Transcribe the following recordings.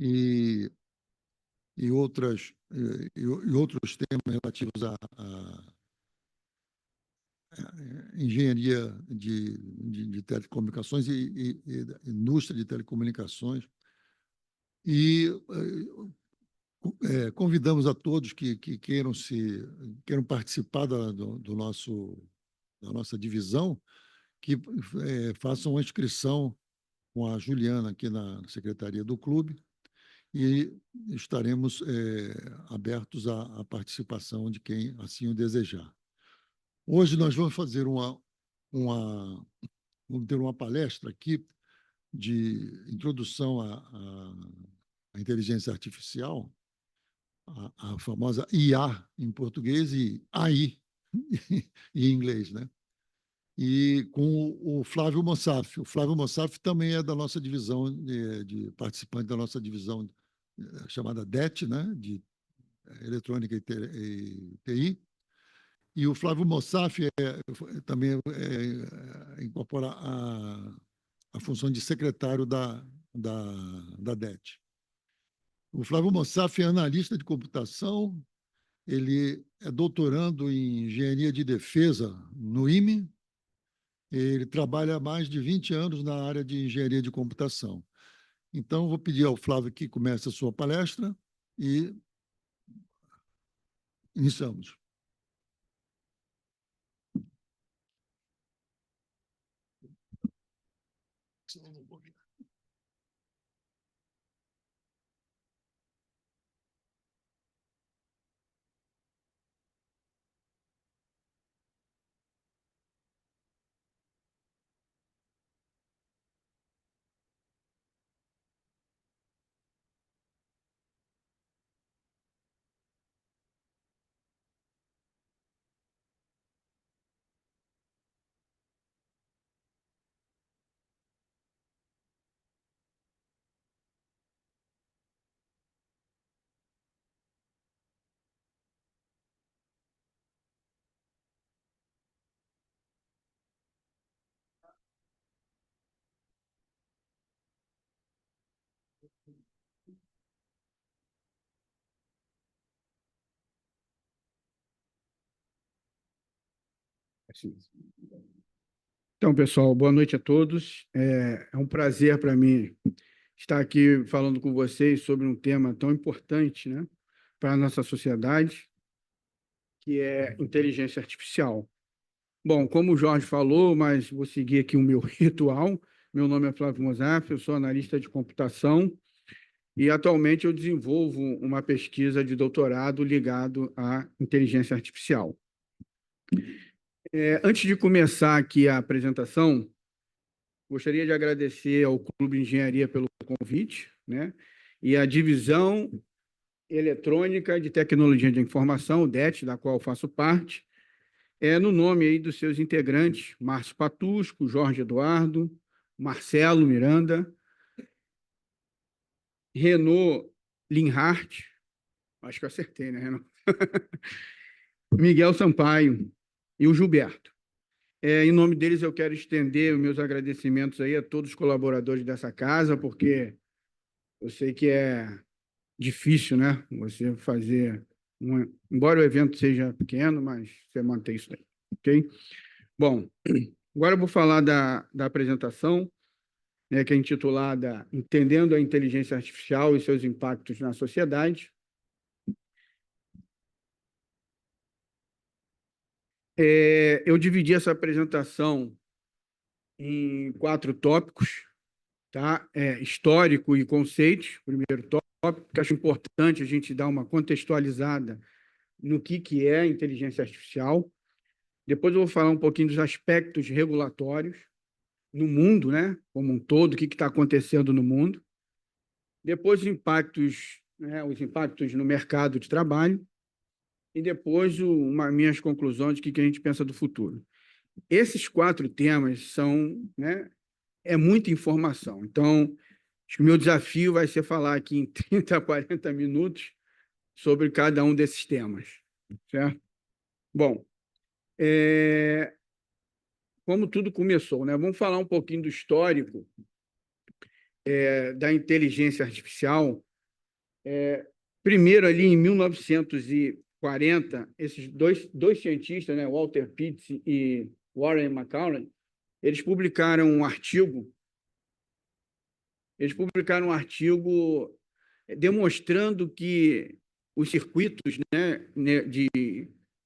e, e outros temas relativos à engenharia de telecomunicações e indústria de telecomunicações. E convidamos a todos que queiram participar da nossa divisão, que façam uma inscrição com a Juliana aqui na secretaria do clube, e estaremos abertos à participação de quem assim o desejar. Hoje nós vamos fazer vamos ter uma palestra aqui de introdução à inteligência artificial, a famosa IA em português e AI em inglês, né? E com o Flávio Mossaf. O Flávio Mossaf também é da nossa divisão, de participante da nossa divisão chamada DET, né? De Eletrônica e TI. E o Flávio Mossaf também incorpora a função de secretário da DET. O Flávio Mossaf é analista de computação, ele é doutorando em engenharia de defesa no IME, ele trabalha há mais de 20 anos na área de engenharia de computação. Então, vou pedir ao Flávio que comece a sua palestra e iniciamos. Então, pessoal, boa noite a todos. É um prazer para mim estar aqui falando com vocês sobre um tema tão importante, né, para a nossa sociedade, que é inteligência artificial. Bom, como o Jorge falou, mas vou seguir aqui o meu ritual. Meu nome é Flávio Mossaf, eu sou analista de computação e atualmente eu desenvolvo uma pesquisa de doutorado ligado à inteligência artificial. Antes de começar aqui a apresentação, gostaria de agradecer ao Clube de Engenharia pelo convite, né? E à Divisão Eletrônica de Tecnologia de Informação, o DET, da qual faço parte, no nome aí dos seus integrantes, Márcio Patusco, Jorge Eduardo, Marcelo Miranda, Renaud Linhart, acho que eu acertei, né, Renaud? Miguel Sampaio e o Gilberto. Em nome deles, eu quero estender os meus agradecimentos aí a todos os colaboradores dessa casa, porque eu sei que é difícil, né? Você fazer... Embora o evento seja pequeno, mas você mantém isso aí, ok? Bom, agora eu vou falar da apresentação, né, que é intitulada Entendendo a Inteligência Artificial e seus Impactos na Sociedade. Eu dividi essa apresentação em 4 tópicos, tá? Histórico e conceitos, primeiro tópico, que acho importante a gente dar uma contextualizada no que é inteligência artificial. Depois eu vou falar um pouquinho dos aspectos regulatórios no mundo, né, como um todo, o que está acontecendo no mundo. Depois os impactos no mercado de trabalho. E depois minhas conclusões de que a gente pensa do futuro. Esses 4 temas são, né, muita informação. Então, acho que o meu desafio vai ser falar aqui em 30 a 40 minutos sobre cada um desses temas, certo? Bom, como tudo começou, né? Vamos falar um pouquinho do histórico da inteligência artificial, Primeiro, ali em 1940, esses dois cientistas, né, Walter Pitts e Warren McCallum, eles publicaram um artigo demonstrando que os circuitos, né,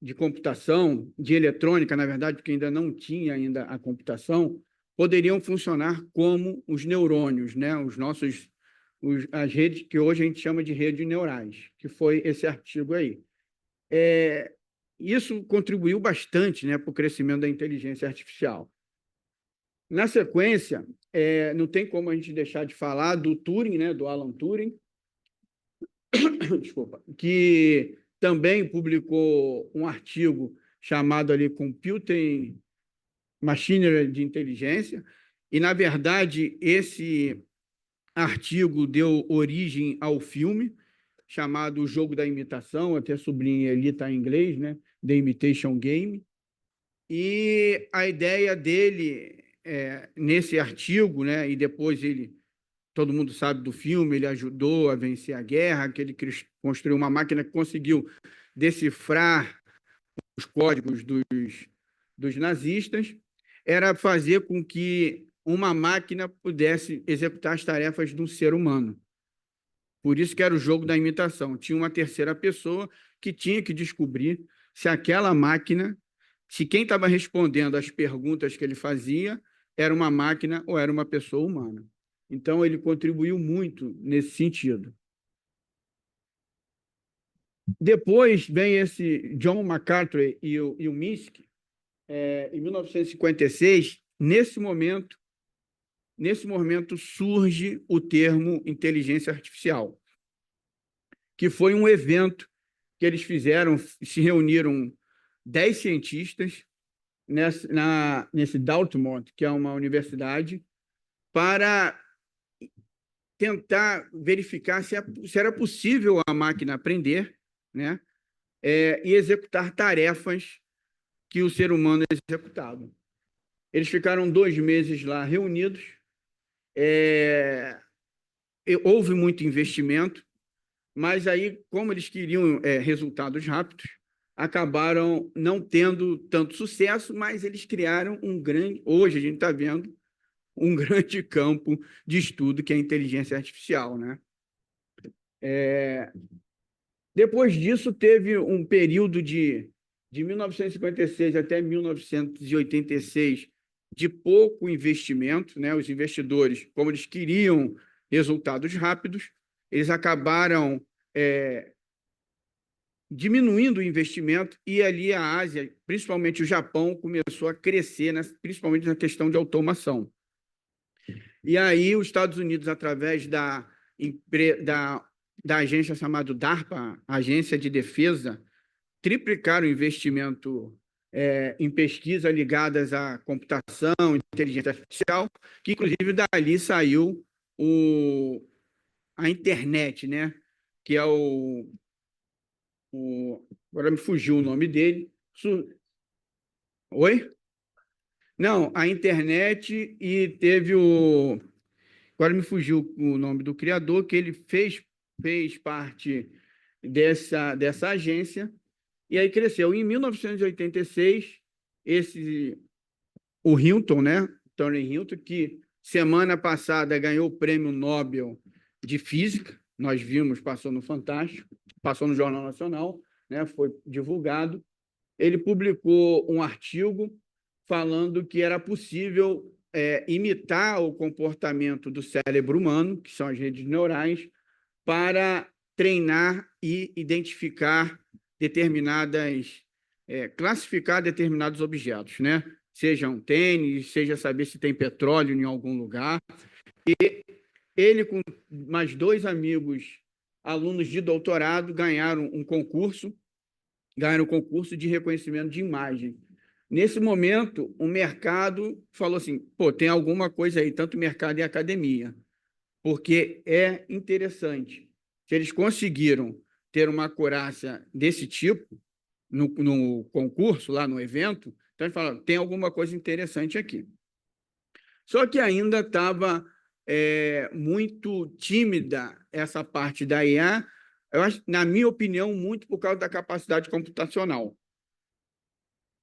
de computação, de eletrônica, na verdade, porque ainda não tinha ainda a computação, poderiam funcionar como os neurônios, né, as redes que hoje a gente chama de redes neurais, que foi esse artigo aí. Isso contribuiu bastante, né, para o crescimento da inteligência artificial. Na sequência, não tem como a gente deixar de falar do Turing, né, do Alan Turing, desculpa, que também publicou um artigo chamado ali Computing Machinery de Inteligência, e, na verdade, esse artigo deu origem ao filme chamado O Jogo da Imitação, até sublinhei ali, está em inglês, né? The Imitation Game. E a ideia dele, nesse artigo, né? E depois todo mundo sabe do filme, ele ajudou a vencer a guerra, que ele construiu uma máquina que conseguiu decifrar os códigos dos nazistas, era fazer com que uma máquina pudesse executar as tarefas de um ser humano. Por isso que era o jogo da imitação. Tinha uma terceira pessoa que tinha que descobrir se aquela máquina, se quem estava respondendo às perguntas que ele fazia era uma máquina ou era uma pessoa humana. Então, ele contribuiu muito nesse sentido. Depois vem esse John McCarthy e o Minsky, em 1956. Nesse momento surge o termo inteligência artificial, que foi um evento que eles fizeram, se reuniram 10 cientistas nesse Dartmouth, que é uma universidade, para tentar verificar se era possível a máquina aprender, né, e executar tarefas que o ser humano executava. Eles ficaram 2 meses lá reunidos, houve muito investimento, mas aí, como eles queriam resultados rápidos, acabaram não tendo tanto sucesso, mas eles criaram hoje a gente está vendo, um grande campo de estudo, que é a inteligência artificial, né? Depois disso, teve um período de 1956 até 1986 de pouco investimento, né? Os investidores, como eles queriam resultados rápidos, eles acabaram diminuindo o investimento, e ali a Ásia, principalmente o Japão, começou a crescer, principalmente na questão de automação. E aí os Estados Unidos, através da agência chamada DARPA, Agência de Defesa, triplicaram o investimento em pesquisa ligadas à computação, inteligência artificial, que inclusive dali saiu a internet, né? Que é agora me fugiu o nome dele. Oi? Não, a internet, e teve agora me fugiu o nome do criador, que ele fez parte dessa agência, e aí cresceu. Em 1986, o Hinton, né? Tony Hinton, que semana passada ganhou o Prêmio Nobel de Física, nós vimos, passou no Fantástico, passou no Jornal Nacional, né? Foi divulgado. Ele publicou um artigo falando que era possível imitar o comportamento do cérebro humano, que são as redes neurais, para treinar e identificar classificar determinados objetos, né? Sejam tênis, seja saber se tem petróleo em algum lugar. E ele, com mais 2 amigos, alunos de doutorado, ganharam um concurso de reconhecimento de imagem. Nesse momento, o mercado falou assim, tem alguma coisa aí, tanto mercado e academia, porque é interessante. Se eles conseguiram ter uma acurácia desse tipo no concurso, lá no evento, então eles falaram, tem alguma coisa interessante aqui. Só que ainda estava muito tímida essa parte da IA, eu acho, na minha opinião, muito por causa da capacidade computacional.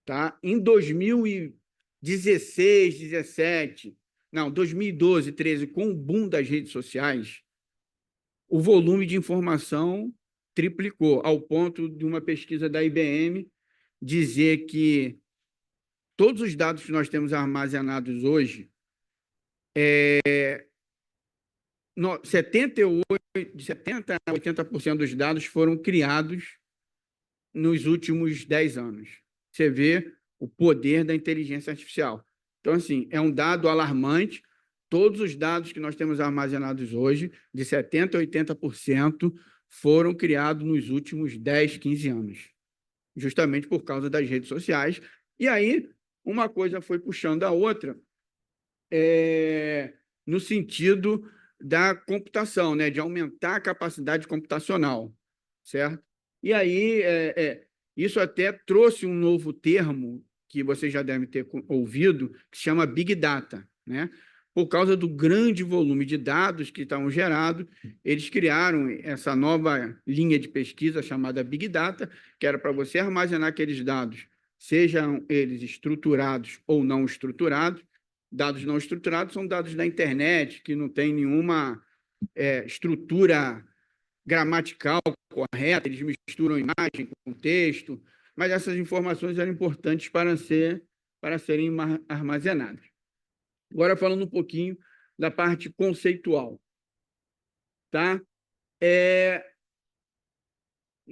Tá? Em 2016, 17, não, 2012, 13, com o boom das redes sociais, o volume de informação triplicou, ao ponto de uma pesquisa da IBM dizer que todos os dados que nós temos armazenados hoje, 70 a 80% dos dados foram criados nos últimos 10 anos. Você vê o poder da inteligência artificial. Então, assim, é um dado alarmante. Todos os dados que nós temos armazenados hoje, de 70% a 80%, foram criados nos últimos 10, 15 anos, justamente por causa das redes sociais. E aí, uma coisa foi puxando a outra, no sentido da computação, né, de aumentar a capacidade computacional, certo? E aí, isso até trouxe um novo termo, que vocês já devem ter ouvido, que se chama Big Data, né? Por causa do grande volume de dados que estavam gerados, eles criaram essa nova linha de pesquisa chamada Big Data, que era para você armazenar aqueles dados, sejam eles estruturados ou não estruturados. Dados não estruturados são dados da internet, que não tem nenhuma estrutura gramatical correta, eles misturam imagem com texto, mas essas informações eram importantes para serem armazenadas. Agora, falando um pouquinho da parte conceitual. Tá?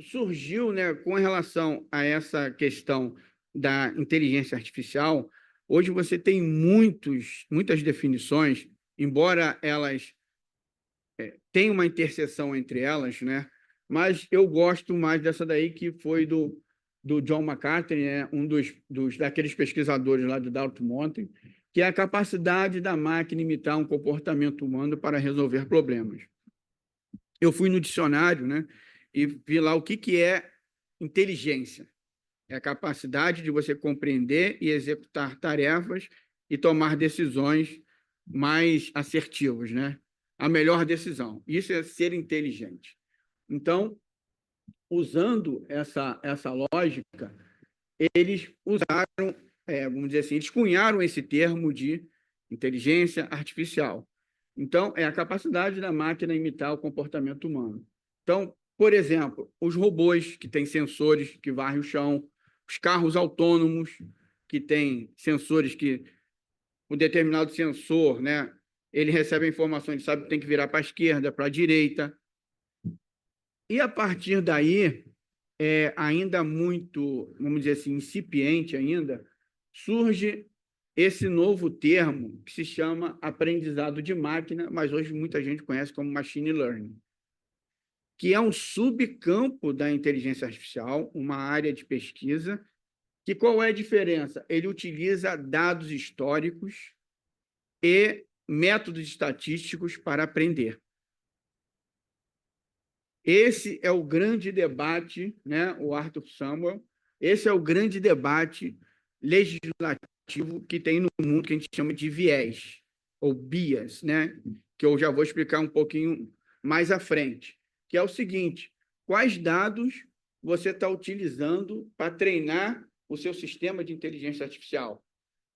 Surgiu, né, com relação a essa questão da inteligência artificial, hoje você tem muitas definições, embora elas tenham uma interseção entre elas, né? Mas eu gosto mais dessa daí, que foi do John McCarthy, né? Um daqueles pesquisadores lá de Dartmouth, que é a capacidade da máquina imitar um comportamento humano para resolver problemas. Eu fui no dicionário, né, e vi lá o que é inteligência. É a capacidade de você compreender e executar tarefas e tomar decisões mais assertivas, né? A melhor decisão. Isso é ser inteligente. Então, usando essa lógica, eles usaram, vamos dizer assim, eles cunharam esse termo de inteligência artificial. Então, é a capacidade da máquina imitar o comportamento humano. Então, por exemplo, os robôs que têm sensores que varrem o chão, os carros autônomos que têm sensores que um determinado sensor, né, ele recebe a informação, ele sabe que tem que virar para a esquerda, para a direita. E a partir daí, ainda muito, vamos dizer assim, incipiente ainda, surge esse novo termo que se chama aprendizado de máquina, mas hoje muita gente conhece como machine learning, que é um subcampo da inteligência artificial, uma área de pesquisa, que qual é a diferença? Ele utiliza dados históricos e métodos estatísticos para aprender. Esse é o grande debate, né, o Arthur Samuel, esse é o grande debate legislativo que tem no mundo, que a gente chama de viés, ou bias, né, que eu já vou explicar um pouquinho mais à frente, que é o seguinte: quais dados você está utilizando para treinar o seu sistema de inteligência artificial?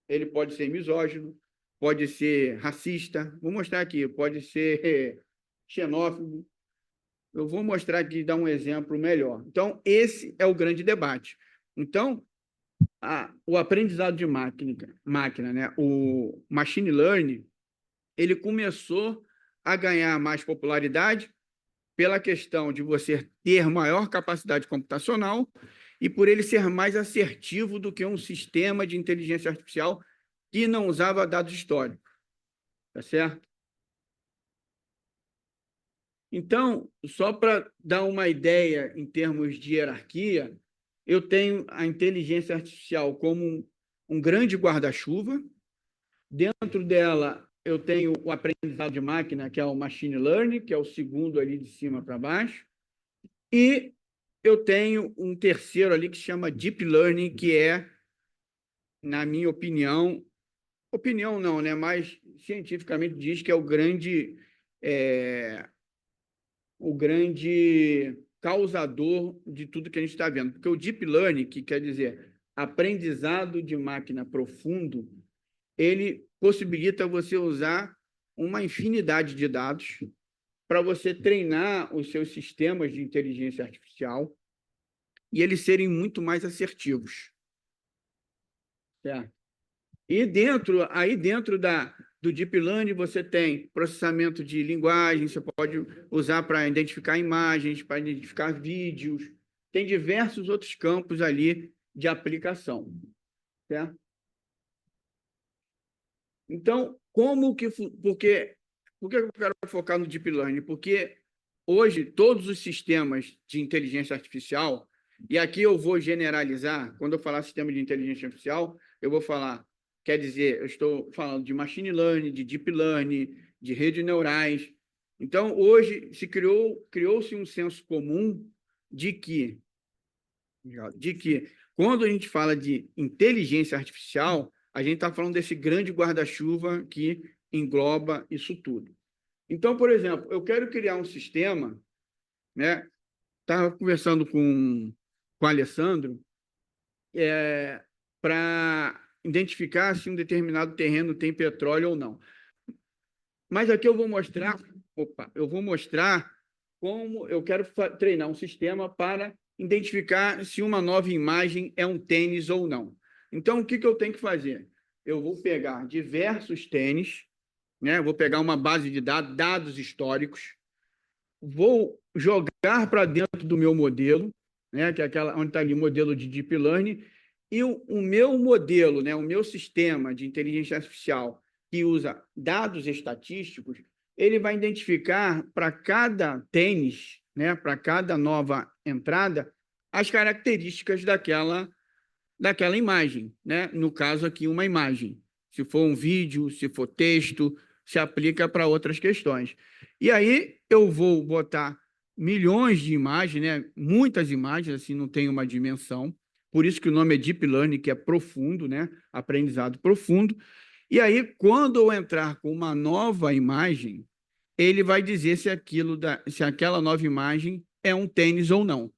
Ele pode ser misógino, pode ser racista, vou mostrar aqui, pode ser xenófobo. Eu vou mostrar aqui, dar um exemplo melhor. Então, esse é o grande debate. Então, o aprendizado de máquina, né? O machine learning, ele começou a ganhar mais popularidade pela questão de você ter maior capacidade computacional e por ele ser mais assertivo do que um sistema de inteligência artificial que não usava dados históricos. Tá certo? Então, só para dar uma ideia em termos de hierarquia, eu tenho a inteligência artificial como um grande guarda-chuva. Dentro dela, eu tenho o aprendizado de máquina, que é o machine learning, que é o segundo ali de cima para baixo. E eu tenho um terceiro ali que se chama deep learning, que é, na minha opinião, opinião não, né? Mas cientificamente diz que é o grande causador de tudo que a gente está vendo. Porque o Deep Learning, que quer dizer aprendizado de máquina profundo, ele possibilita você usar uma infinidade de dados para você treinar os seus sistemas de inteligência artificial e eles serem muito mais assertivos. Certo? E aí dentro do Deep Learning, você tem processamento de linguagem, você pode usar para identificar imagens, para identificar vídeos, tem diversos outros campos ali de aplicação. Certo? Então, por que eu quero focar no Deep Learning? Porque hoje todos os sistemas de inteligência artificial, e aqui eu vou generalizar, quando eu falar sistema de inteligência artificial, eu vou falar, quer dizer, eu estou falando de machine learning, de deep learning, de redes neurais. Então, hoje criou-se um senso comum de que quando a gente fala de inteligência artificial, a gente está falando desse grande guarda-chuva que engloba isso tudo. Então, por exemplo, eu quero criar um sistema, né? Estava conversando com o Alessandro, para identificar se um determinado terreno tem petróleo ou não. Mas aqui eu vou mostrar como eu quero treinar um sistema para identificar se uma nova imagem é um tênis ou não. Então, o que eu tenho que fazer? Eu vou pegar diversos tênis, né? Vou pegar uma base de dados históricos, vou jogar para dentro do meu modelo, né? Que é aquela onde está ali o modelo de Deep Learning, e o meu modelo, né? O meu sistema de inteligência artificial que usa dados estatísticos, ele vai identificar para cada tênis, né? Para cada nova entrada, as características daquela imagem, né? No caso aqui, uma imagem. Se for um vídeo, se for texto, se aplica para outras questões. E aí eu vou botar milhões de imagens, né? Muitas imagens, assim, não tem uma dimensão. Por isso que o nome é Deep Learning, que é profundo, né? Aprendizado profundo. E aí, quando eu entrar com uma nova imagem, ele vai dizer se aquela nova imagem é um tênis ou não.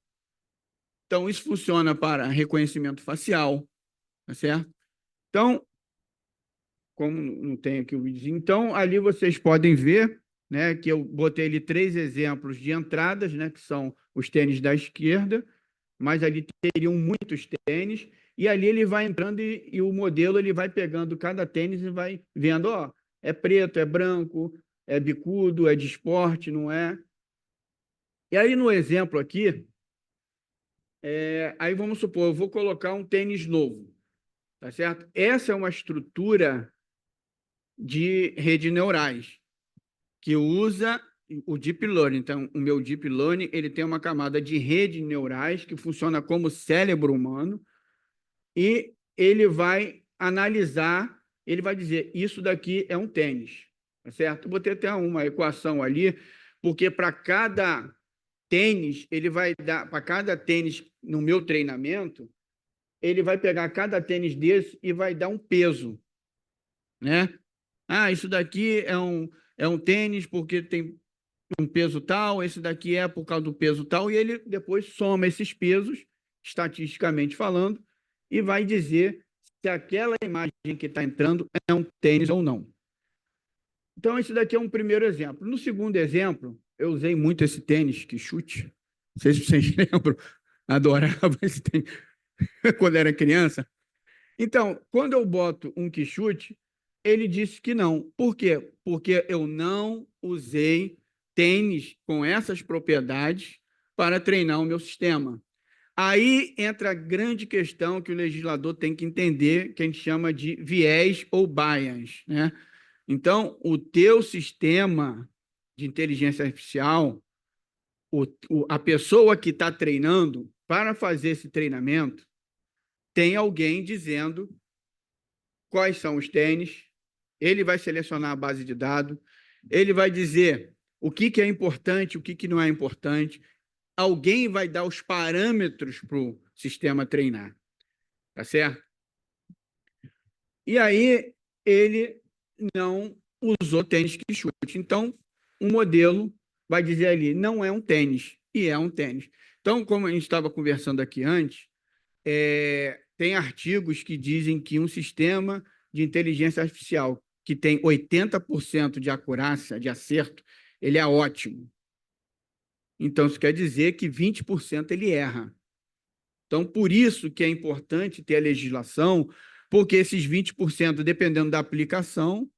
Então, isso funciona para reconhecimento facial, tá certo? Então, como não tem aqui o vídeo, então ali vocês podem ver, né, que eu botei ali 3 exemplos de entradas, né, que são os tênis da esquerda, mas ali teriam muitos tênis, e ali ele vai entrando e o modelo ele vai pegando cada tênis e vai vendo, ó, é preto, é branco, é bicudo, é de esporte, não é? E aí no exemplo aqui, aí vamos supor, eu vou colocar um tênis novo, tá certo? Essa é uma estrutura de redes neurais que usa o Deep Learning. Então, o meu Deep Learning ele tem uma camada de redes neurais que funciona como cérebro humano e ele vai analisar, ele vai dizer, isso daqui é um tênis, tá certo? Vou ter até uma equação ali, porque para cada tênis, ele vai dar, para cada tênis no meu treinamento, ele vai pegar cada tênis desse e vai dar um peso, né? Ah, isso daqui é um tênis porque tem um peso tal, esse daqui é por causa do peso tal, e ele depois soma esses pesos, estatisticamente falando, e vai dizer se aquela imagem que está entrando é um tênis ou não. Então, esse daqui é um primeiro exemplo. No segundo exemplo, eu usei muito esse tênis que chute. Não sei se vocês lembram, adorava esse tênis quando era criança. Então, quando eu boto um que chute, ele disse que não. Por quê? Porque eu não usei tênis com essas propriedades para treinar o meu sistema. Aí entra a grande questão que o legislador tem que entender, que a gente chama de viés ou bias, né? Então, o teu sistema de inteligência artificial, a pessoa que está treinando, para fazer esse treinamento, tem alguém dizendo quais são os tênis, ele vai selecionar a base de dados, ele vai dizer o que é importante, o que não é importante, alguém vai dar os parâmetros para o sistema treinar, tá certo? E aí ele não usou tênis que chute. Então, o modelo vai dizer ali, não é um tênis, e é um tênis. Então, como a gente estava conversando aqui antes, tem artigos que dizem que um sistema de inteligência artificial que tem 80% de acurácia, de acerto, ele é ótimo. Então, isso quer dizer que 20% ele erra. Então, por isso que é importante ter a legislação, porque esses 20%, dependendo da aplicação,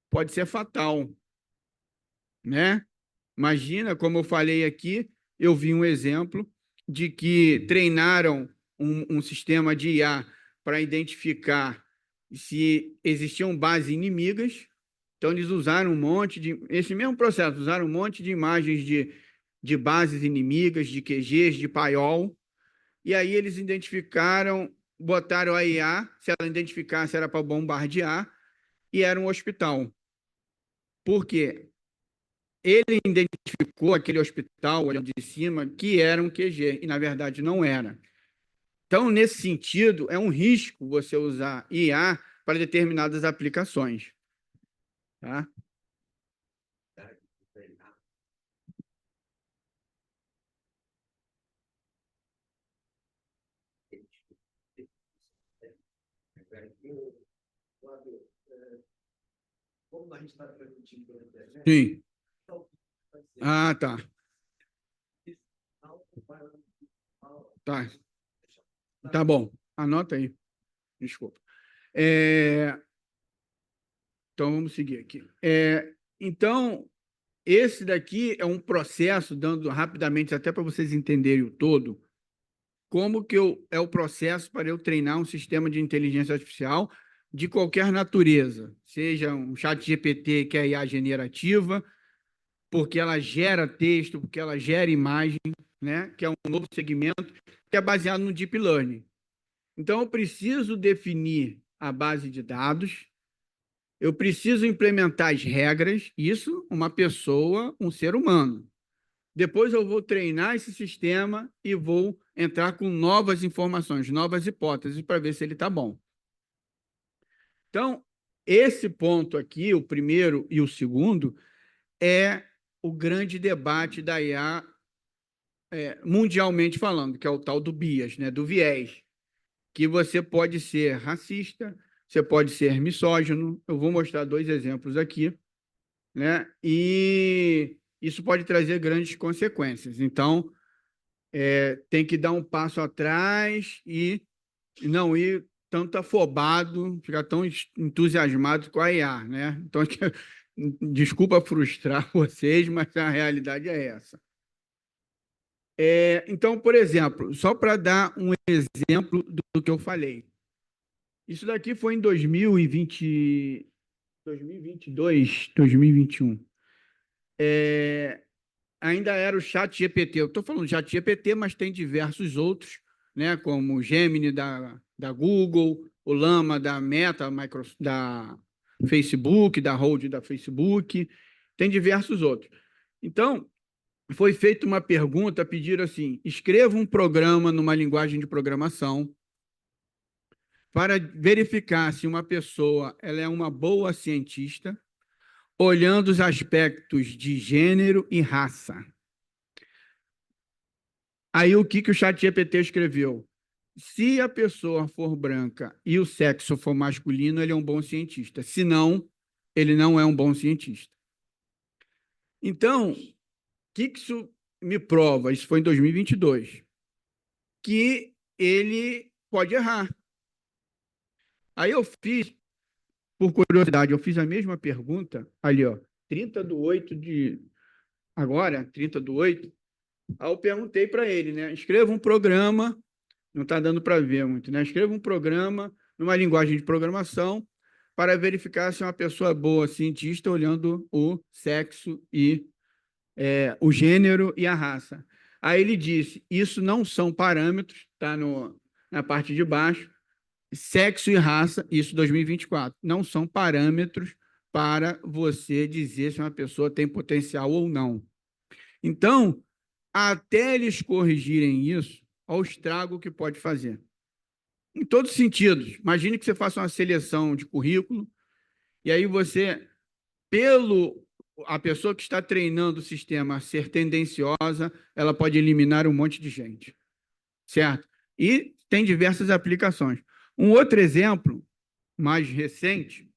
pode ser fatal, né? Imagina, como eu falei aqui, eu vi um exemplo de que treinaram um sistema de IA para identificar se existiam bases inimigas. Então, eles usaram um monte de... Esse mesmo processo, usaram um monte de imagens de bases inimigas, de QGs, de paiol, e aí eles identificaram, botaram a IA, se ela identificasse era para bombardear, e era um hospital. Por quê? Ele identificou aquele hospital, olhando de cima, que era um QG, e na verdade não era. Então, nesse sentido, é um risco você usar IA para determinadas aplicações. Tá? Como a gente está transmitindo pela internet, Sim. Ah, tá. Tá. Tá bom. Anota aí. Desculpa. Então, vamos seguir aqui. Então, esse daqui é um processo, dando rapidamente, até para vocês entenderem o todo, como que é o processo para eu treinar um sistema de inteligência artificial de qualquer natureza, seja um chat GPT, que é a IA generativa, porque ela gera texto, porque ela gera imagem, né? Que é um novo segmento, que é baseado no Deep Learning. Então, eu preciso definir a base de dados, eu preciso implementar as regras, isso uma pessoa, um ser humano. Depois eu vou treinar esse sistema e vou entrar com novas informações, novas hipóteses, para ver se ele está bom. Então, esse ponto aqui, o primeiro e o segundo, é o grande debate da IA, mundialmente falando, que é o tal do bias, né, do viés, que você pode ser racista, você pode ser misógino. Eu vou mostrar 2 exemplos aqui, né? E isso pode trazer grandes consequências. Então, tem que dar um passo atrás e não ir tanto afobado, ficar tão entusiasmado com a IA, né? Então, desculpa frustrar vocês, mas a realidade é essa. Então, por exemplo, só para dar um exemplo do que eu falei. Isso daqui foi em 2020, 2022, 2021. Ainda era o Chat GPT. Eu estou falando Chat GPT, mas tem diversos outros, né, como o Gemini da Google, o Llama da Meta, da Facebook, da Hold da Facebook, tem diversos outros. Então, foi feita uma pergunta, pediram assim, escreva um programa numa linguagem de programação para verificar se uma pessoa ela é uma boa cientista, olhando os aspectos de gênero e raça. Aí o que o ChatGPT escreveu? Se a pessoa for branca e o sexo for masculino, ele é um bom cientista. Se não, ele não é um bom cientista. Então, o que isso me prova? Isso foi em 2022. Que ele pode errar. Aí eu fiz, por curiosidade, eu fiz a mesma pergunta ali, ó, 30/8 de... Agora, 30/8. Aí eu perguntei para ele, né? Escreva um programa, não está dando para ver muito, né? Escreva um programa numa linguagem de programação para verificar se é uma pessoa boa, cientista, olhando o sexo e o gênero e a raça. Aí ele disse, isso não são parâmetros, está na parte de baixo, sexo e raça, isso 2024, não são parâmetros para você dizer se uma pessoa tem potencial ou não. Então, até eles corrigirem isso, olha o estrago que pode fazer. Em todos os sentidos. Imagine que você faça uma seleção de currículo E aí a pessoa que está treinando o sistema a ser tendenciosa, ela pode eliminar um monte de gente, certo? E tem diversas aplicações. Um outro exemplo mais recente,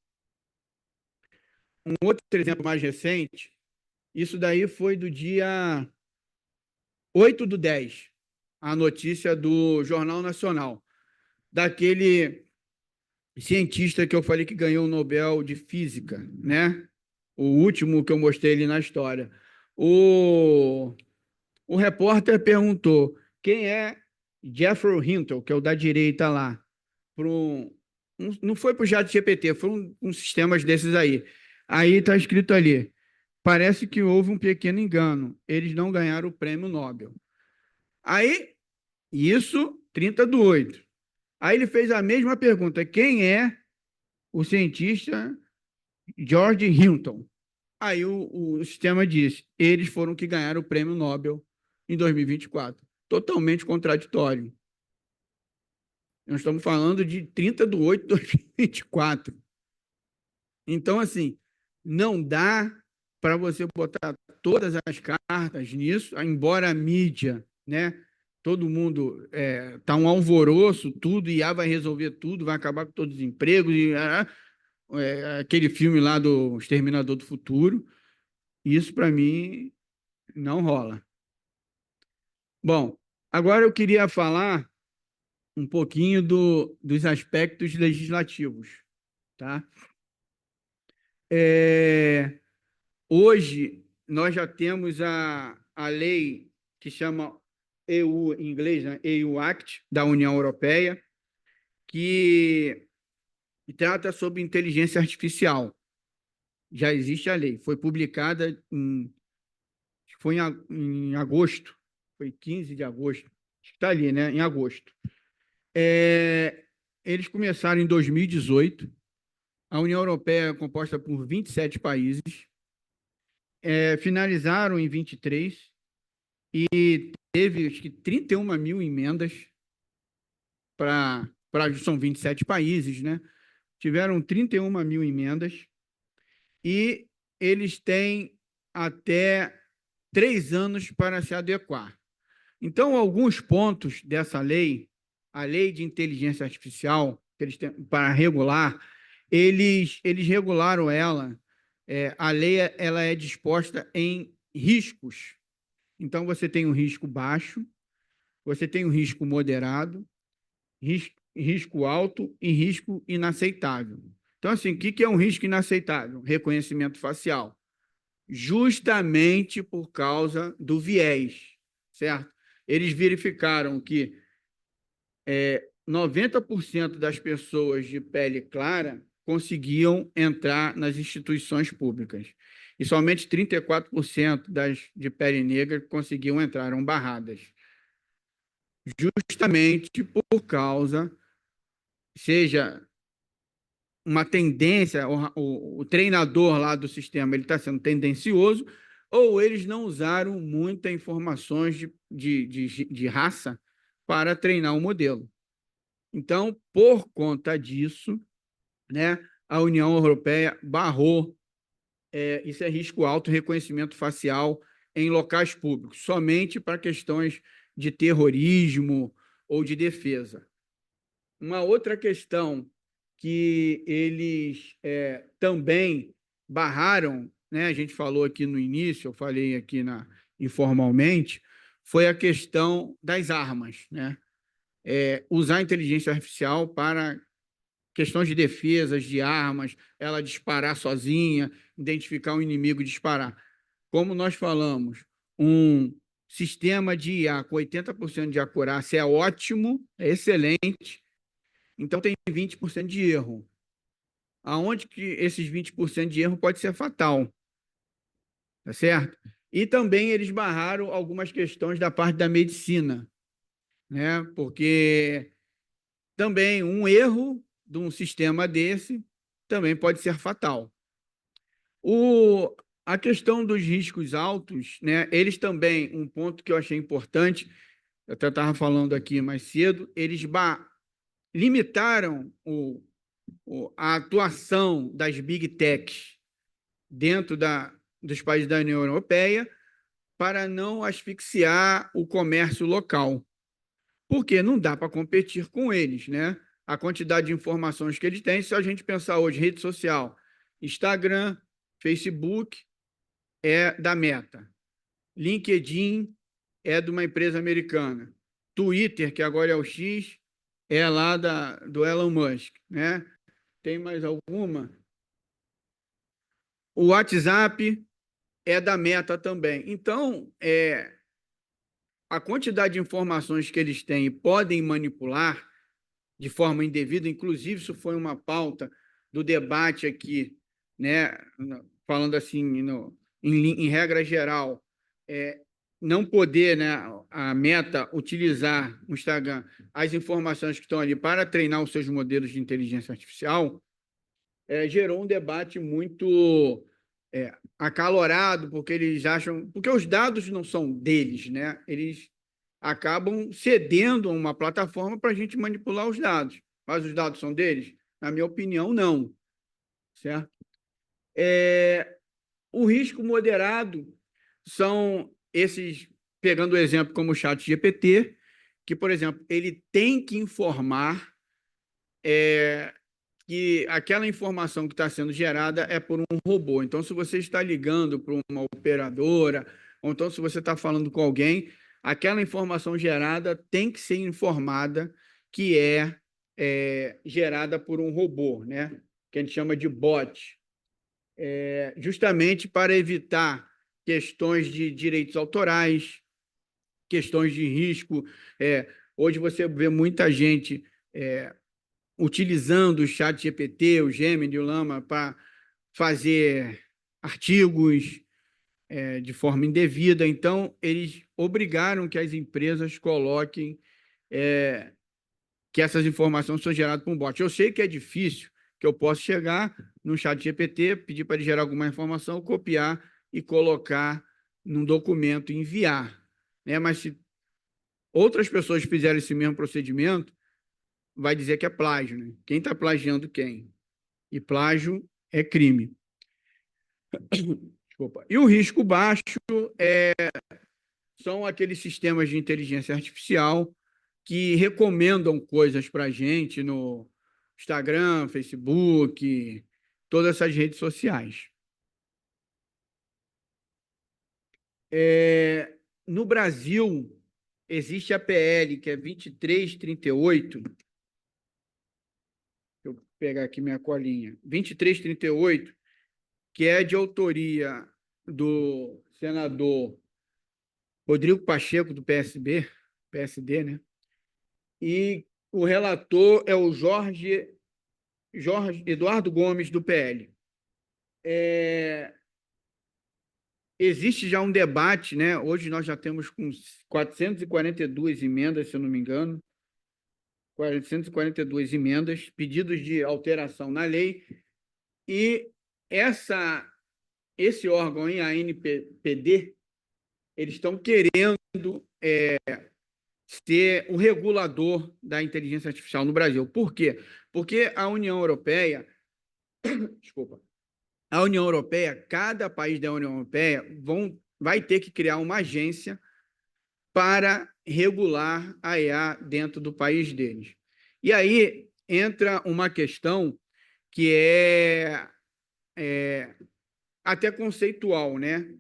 isso daí foi do dia 8/10, a notícia do Jornal Nacional, daquele cientista que eu falei que ganhou o Nobel de Física, né? O último que eu mostrei ali na história. O repórter perguntou quem é Geoffrey Hinton, que é o da direita lá. Não foi para o ChatGPT, foi um sistemas desses aí. Aí está escrito ali, parece que houve um pequeno engano, eles não ganharam o prêmio Nobel. Aí, isso, 30/8. Aí ele fez a mesma pergunta, quem é o cientista George Hinton? Aí o sistema disse, eles foram que ganharam o prêmio Nobel em 2024. Totalmente contraditório. Nós estamos falando de 30/8/2024. Então, assim, não dá para você botar todas as cartas nisso, embora a mídia, né? Todo mundo tá um alvoroço, tudo, IA vai resolver tudo, vai acabar com todos os empregos, aquele filme lá do Exterminador do Futuro. Isso, para mim, não rola. Bom, agora eu queria falar um pouquinho dos aspectos legislativos, tá? Hoje, nós já temos a lei que chama EU, em inglês, né? EU Act, da União Europeia, que trata sobre inteligência artificial. Já existe a lei, foi publicada em agosto, foi 15 de agosto, está ali, né? Em agosto. Eles começaram em 2018, a União Europeia é composta por 27 países, finalizaram em 23 e teve, acho que, 31 mil emendas são 27 países, né? Tiveram 31 mil emendas e eles têm até 3 anos para se adequar. Então, alguns pontos dessa lei, a lei de inteligência artificial, que eles têm para regular, eles regularam ela. A lei ela é disposta em riscos. Então, você tem um risco baixo, você tem um risco moderado, risco alto e risco inaceitável. Então, assim, o que é um risco inaceitável? Reconhecimento facial. Justamente por causa do viés, certo? Eles verificaram que 90% das pessoas de pele clara conseguiam entrar nas instituições públicas. E somente 34% das de pele negra conseguiam entrar, eram barradas. Justamente por causa, seja uma tendência, o treinador lá do sistema ele está sendo tendencioso, ou eles não usaram muitas informações de raça para treinar o modelo. Então, por conta disso, né, a União Europeia barrou, isso é risco alto, reconhecimento facial em locais públicos, somente para questões de terrorismo ou de defesa. Uma outra questão que eles também barraram, né, a gente falou aqui no início, eu falei aqui informalmente, foi a questão das armas, né? Usar a inteligência artificial para questões de defesas, de armas, ela disparar sozinha, identificar um inimigo e disparar. Como nós falamos, um sistema de IA com 80% de acurácia é ótimo, é excelente, então tem 20% de erro. Aonde que esses 20% de erro pode ser fatal, tá certo? E também eles barraram algumas questões da parte da medicina, né? Porque também um erro de um sistema desse também pode ser fatal. A questão dos riscos altos, né? Eles também, um ponto que eu achei importante, eu até estava falando aqui mais cedo, eles limitaram a atuação das Big Techs dentro dos países da União Europeia para não asfixiar o comércio local, porque não dá para competir com eles, né? A quantidade de informações que eles têm, se a gente pensar hoje, rede social, Instagram, Facebook é da Meta, LinkedIn é de uma empresa americana, Twitter, que agora é o X, é lá do Elon Musk, né? Tem mais alguma? O WhatsApp é da Meta também. Então, a quantidade de informações que eles têm e podem manipular de forma indevida, inclusive isso foi uma pauta do debate aqui, né, falando assim, em regra geral, não poder, né, a Meta utilizar o Instagram, as informações que estão ali para treinar os seus modelos de inteligência artificial, gerou um debate muito acalorado, porque eles acham, porque os dados não são deles, né? Eles acabam cedendo a uma plataforma para a gente manipular os dados. Mas os dados são deles? Na minha opinião, não. Certo? O risco moderado são esses, pegando o exemplo como o ChatGPT, que, por exemplo, ele tem que informar que aquela informação que está sendo gerada é por um robô. Então, se você está ligando para uma operadora, ou então se você está falando com alguém, aquela informação gerada tem que ser informada que é gerada por um robô, né? Que a gente chama de bot, justamente para evitar questões de direitos autorais, questões de risco. Hoje você vê muita gente utilizando o ChatGPT, o Gemini, o Llama, para fazer artigos de forma indevida. Então, eles obrigaram que as empresas coloquem que essas informações são geradas por um bot. Eu sei que é difícil, que eu posso chegar no ChatGPT, pedir para ele gerar alguma informação, copiar e colocar num documento e enviar. Né? Mas se outras pessoas fizerem esse mesmo procedimento, vai dizer que é plágio. Né? Quem está plagiando quem? E plágio é crime. Desculpa. E o risco baixo são aqueles sistemas de inteligência artificial que recomendam coisas para a gente no Instagram, Facebook, todas essas redes sociais. No Brasil, existe a PL, que é 2338. Deixa eu pegar aqui minha colinha. 2338, que é de autoria do senador Rodrigo Pacheco, do PSD, né? E o relator é o Jorge Eduardo Gomes, do PL. Existe já um debate, né? Hoje nós já temos com 442 emendas, se eu não me engano, 442 emendas, pedidos de alteração na lei, e esse órgão em ANPD, eles estão querendo ser o regulador da inteligência artificial no Brasil. Por quê? Porque a União Europeia, desculpa, a União Europeia, cada país da União Europeia vai ter que criar uma agência para regular a IA dentro do país deles. E aí entra uma questão que é até conceitual, né?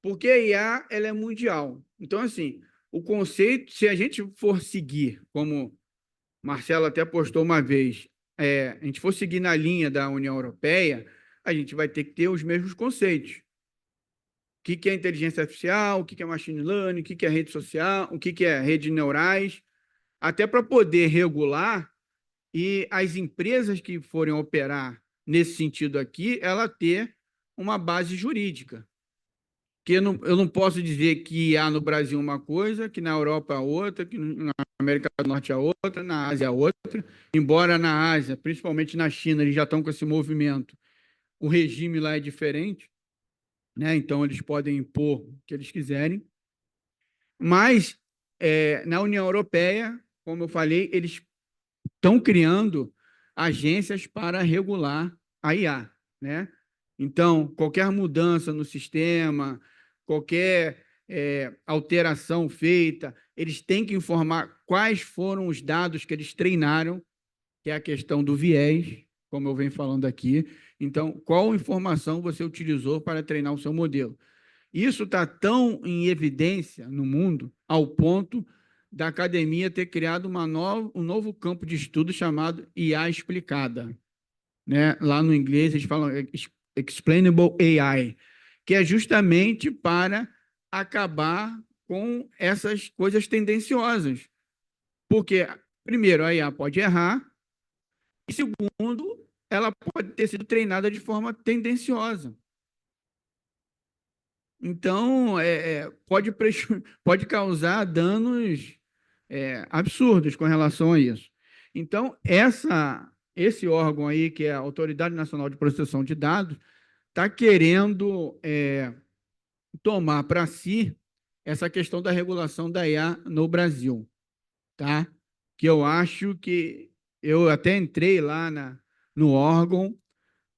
Porque a IA ela é mundial. Então, assim, o conceito, se a gente for seguir, como Marcelo até postou uma vez, a gente for seguir na linha da União Europeia, a gente vai ter que ter os mesmos conceitos. O que é inteligência artificial, o que é machine learning, o que é rede social, o que é redes neurais, até para poder regular e as empresas que forem operar nesse sentido aqui, ela ter uma base jurídica. Que eu não posso dizer que há no Brasil uma coisa, que na Europa há outra, que na América do Norte há outra, na Ásia há outra, embora na Ásia, principalmente na China, eles já estão com esse movimento, o regime lá é diferente, né? Então eles podem impor o que eles quiserem, mas na União Europeia, como eu falei, eles estão criando agências para regular a IA, né? Então, qualquer mudança no sistema, qualquer alteração feita, eles têm que informar quais foram os dados que eles treinaram, que é a questão do viés, como eu venho falando aqui. Então, qual informação você utilizou para treinar o seu modelo? Isso está tão em evidência no mundo, ao ponto da academia ter criado um novo campo de estudo chamado IA explicada. Né? Lá no inglês eles falam Explainable AI, que é justamente para acabar com essas coisas tendenciosas. Porque, primeiro, a IA pode errar, e segundo, ela pode ter sido treinada de forma tendenciosa. Então, pode causar danos absurdos com relação a isso. Então, esse órgão aí, que é a Autoridade Nacional de Proteção de Dados, está querendo tomar para si essa questão da regulação da IA no Brasil, tá? Que eu acho que eu até entrei lá no órgão,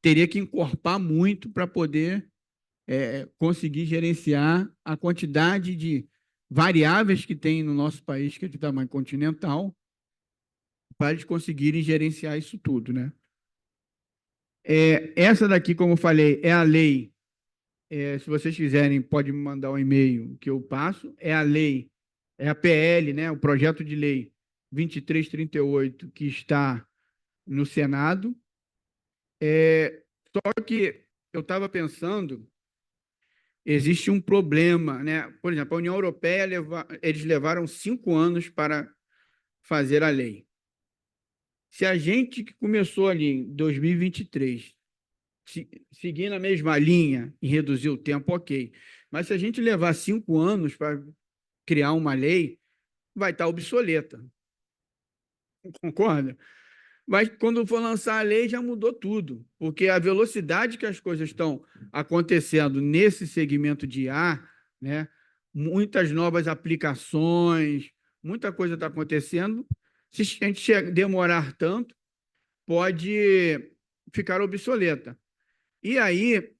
teria que encorpar muito para poder conseguir gerenciar a quantidade de variáveis que tem no nosso país, que é de tamanho continental, para eles conseguirem gerenciar isso tudo, né? Essa daqui, como eu falei, é a lei. Se vocês quiserem, pode me mandar um e-mail que eu passo. É a lei, é a PL, né? O projeto de lei 2338, que está no Senado. Só que eu estava pensando, existe um problema, né? Por exemplo, a União Europeia eles levaram 5 anos para fazer a lei. Se a gente que começou ali em 2023 seguir na mesma linha e reduzir o tempo, ok. Mas se a gente levar 5 anos para criar uma lei, vai estar obsoleta. Concorda? Mas quando for lançar a lei, já mudou tudo, porque a velocidade que as coisas estão acontecendo nesse segmento de IA, né? Muitas novas aplicações, muita coisa está acontecendo. Se a gente demorar tanto, pode ficar obsoleta. E aí,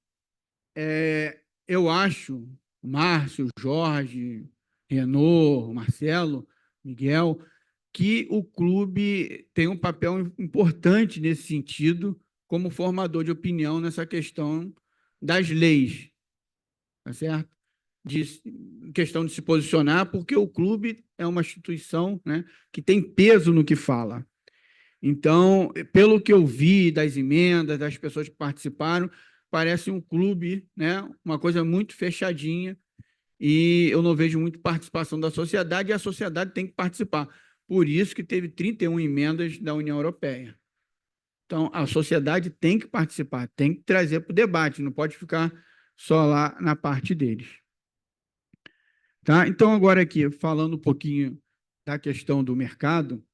eu acho, Márcio, Jorge, Renaud, Marcelo, Miguel, que o clube tem um papel importante nesse sentido, como formador de opinião nessa questão das leis, tá certo? Questão de se posicionar, porque o clube é uma instituição, né, que tem peso no que fala. Então, pelo que eu vi das emendas, das pessoas que participaram, parece um clube, né, uma coisa muito fechadinha, e eu não vejo muito participação da sociedade, e a sociedade tem que participar. Por isso que teve 31 emendas da União Europeia. Então, a sociedade tem que participar, tem que trazer para o debate, não pode ficar só lá na parte deles. Tá? Então, agora aqui, falando um pouquinho da questão do mercado,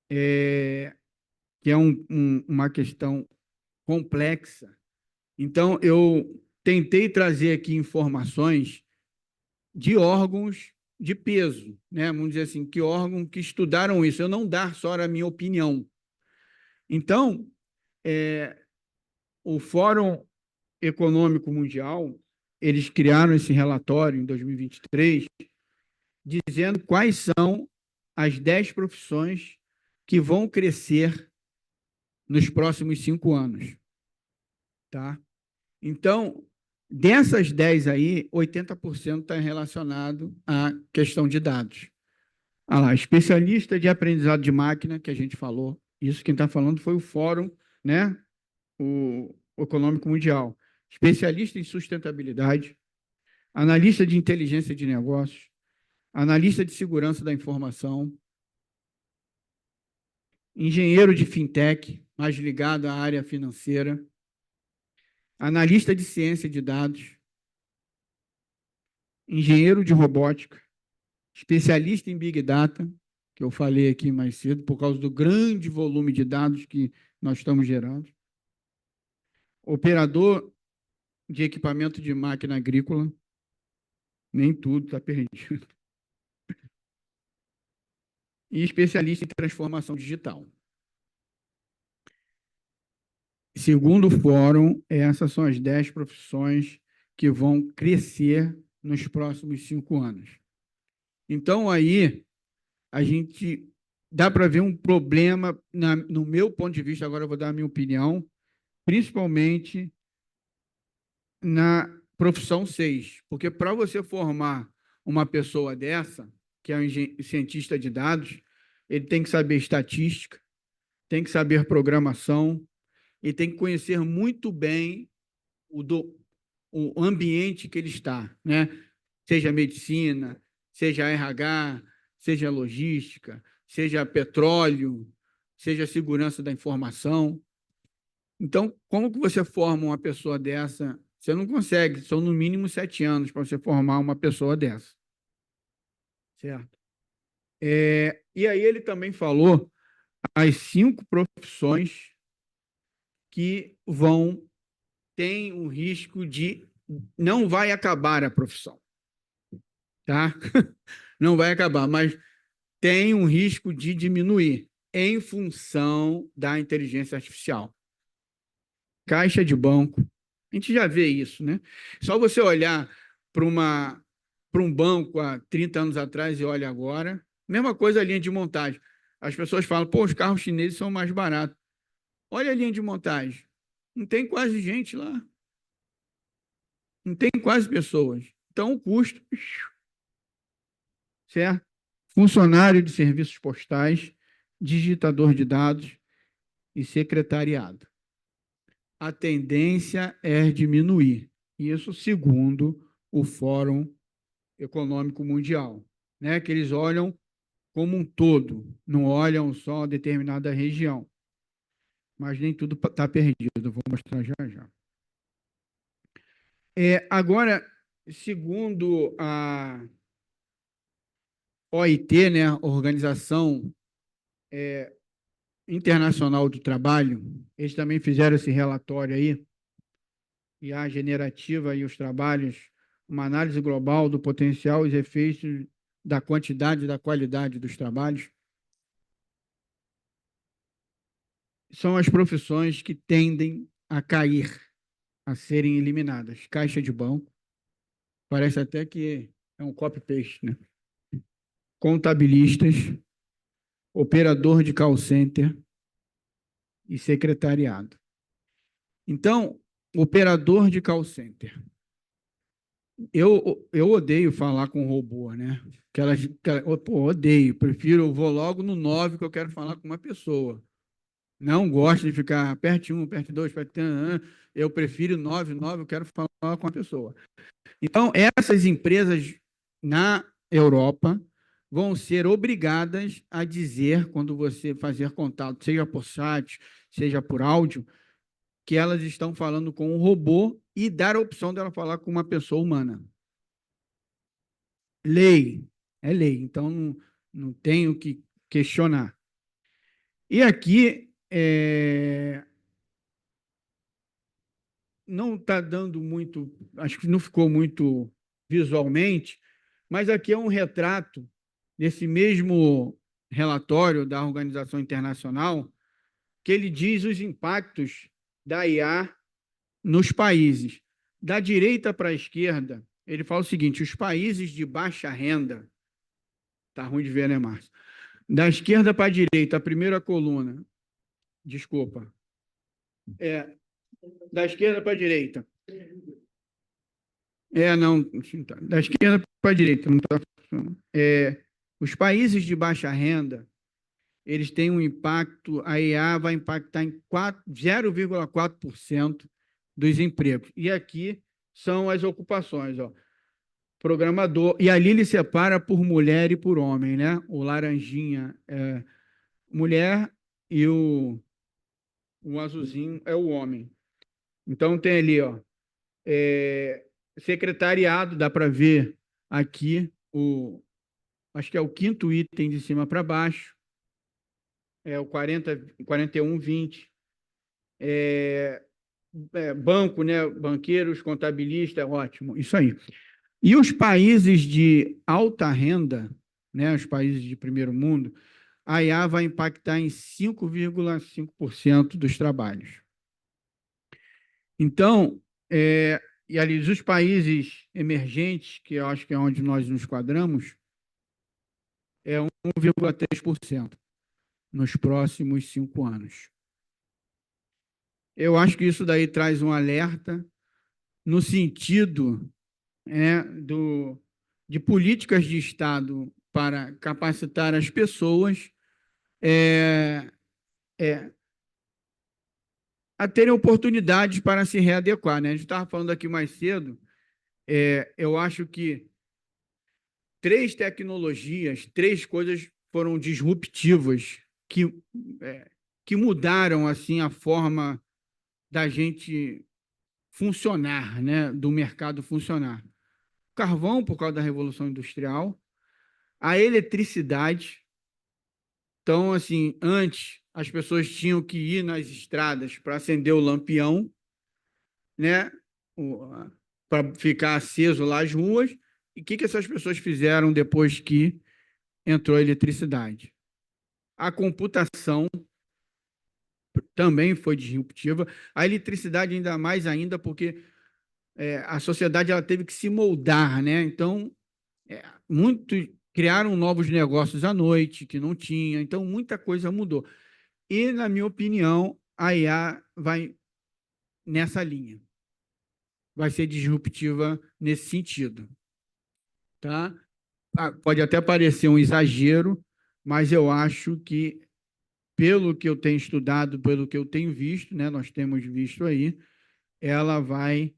que é uma questão complexa. Então, eu tentei trazer aqui informações de órgãos de peso, né? Vamos dizer assim, que órgãos que estudaram isso, eu não dar só a minha opinião. Então, o Fórum Econômico Mundial, eles criaram esse relatório em 2023, dizendo quais são as 10 profissões que vão crescer nos próximos 5 anos. Tá? Então, dessas 10 aí, 80% está relacionado à questão de dados. Ah lá, especialista de aprendizado de máquina, que a gente falou, isso quem está falando foi o Fórum, né? O Econômico Mundial. Especialista em sustentabilidade, analista de inteligência de negócios, analista de segurança da informação, engenheiro de fintech, mais ligado à área financeira, analista de ciência de dados, engenheiro de robótica, especialista em Big Data, que eu falei aqui mais cedo, por causa do grande volume de dados que nós estamos gerando, operador de equipamento de máquina agrícola, nem tudo está perdido, e especialista em transformação digital. segundo o fórum, essas são as 10 profissões que vão crescer nos próximos 5 anos. Então, aí, a gente dá para ver um problema, no meu ponto de vista, agora eu vou dar a minha opinião, principalmente na profissão 6, porque para você formar uma pessoa dessa, que é um cientista de dados, ele tem que saber estatística, tem que saber programação e tem que conhecer muito bem o ambiente que ele está, né? Seja medicina, seja RH, seja logística, seja petróleo, seja segurança da informação. Então, como que você forma uma pessoa dessa? Você não consegue, são no mínimo 7 anos para você formar uma pessoa dessa. Certo? E aí ele também falou as 5 profissões que tem um risco de não vai acabar a profissão. Tá? Não vai acabar, mas tem um risco de diminuir em função da inteligência artificial. Caixa de banco, a gente já vê isso, né? Só você olhar para um banco há 30 anos atrás e olha agora, mesma coisa a linha de montagem. As pessoas falam, pô, os carros chineses são mais baratos. Olha a linha de montagem. Não tem quase gente lá. Não tem quase pessoas. Então, o custo, certo? Funcionário de serviços postais, digitador de dados e secretariado. A tendência é diminuir. Isso segundo o Fórum Econômico Mundial, né? Que eles olham como um todo, não olham só determinada região. Mas nem tudo está perdido, eu vou mostrar já já. Agora, segundo a OIT, né, Organização Internacional do Trabalho, eles também fizeram esse relatório aí, IA generativa e os trabalhos, uma análise global do potencial e os efeitos da quantidade e da qualidade dos trabalhos. São as profissões que tendem a cair, a serem eliminadas. Caixa de banco, parece até que é um copy-paste, né? Contabilistas, operador de call center e secretariado. Então, operador de call center. Eu odeio falar com robô, né? Odeio, prefiro, vou logo no 9 que eu quero falar com uma pessoa. Não gosto de ficar aperte 1, aperte 2, aperte 3, eu prefiro 9, eu quero falar com a pessoa. Então, essas empresas na Europa vão ser obrigadas a dizer, quando você fazer contato, seja por chat, seja por áudio, que elas estão falando com um robô e dar a opção dela falar com uma pessoa humana. Lei, é lei, então não tenho que questionar. E aqui não está dando muito, acho que não ficou muito visualmente, mas aqui é um retrato desse mesmo relatório da Organização Internacional, que ele diz os impactos da IA nos países. Da direita para a esquerda, ele fala o seguinte: os países de baixa renda, está ruim de ver, né, Márcio? Da esquerda para a direita, a primeira coluna, desculpa, da esquerda para a direita. Não, da esquerda para a direita, não está funcionando. Os países de baixa renda, eles têm um impacto, a IA vai impactar em 0,4% dos empregos. E aqui são as ocupações, ó. Programador, e ali ele separa por mulher e por homem, né? O laranjinha é mulher e o azulzinho é o homem. Então tem ali, ó, secretariado, dá para ver aqui, acho que é o 5º item de cima para baixo, o 4120. Banco, né? Banqueiros, contabilista, ótimo, isso aí. E os países de alta renda, né? Os países de primeiro mundo, a IA vai impactar em 5,5% dos trabalhos. Então, e ali os países emergentes, que eu acho que é onde nós nos quadramos, é 1,3% nos próximos 5 anos. Eu acho que isso daí traz um alerta no sentido de políticas de Estado para capacitar as pessoas é, é, a terem oportunidades para se readequar. Né? A gente estava falando aqui mais cedo, eu acho que 3 tecnologias, 3 coisas foram disruptivas é, que mudaram assim a forma da gente funcionar, né? Do mercado funcionar. Carvão, por causa da Revolução Industrial, a eletricidade. Então, assim, antes as pessoas tinham que ir nas estradas para acender o lampião, né? Para ficar aceso lá as ruas. E o que essas pessoas fizeram depois que entrou a eletricidade? A computação também foi disruptiva. A eletricidade ainda mais ainda porque a sociedade ela teve que se moldar, né? Então, muitos criaram novos negócios à noite que não tinha. Então, muita coisa mudou. E, na minha opinião, a IA vai nessa linha. Vai ser disruptiva nesse sentido, tá? Pode até parecer um exagero, mas eu acho que, pelo que eu tenho estudado, pelo que eu tenho visto, né, nós temos visto aí, ela vai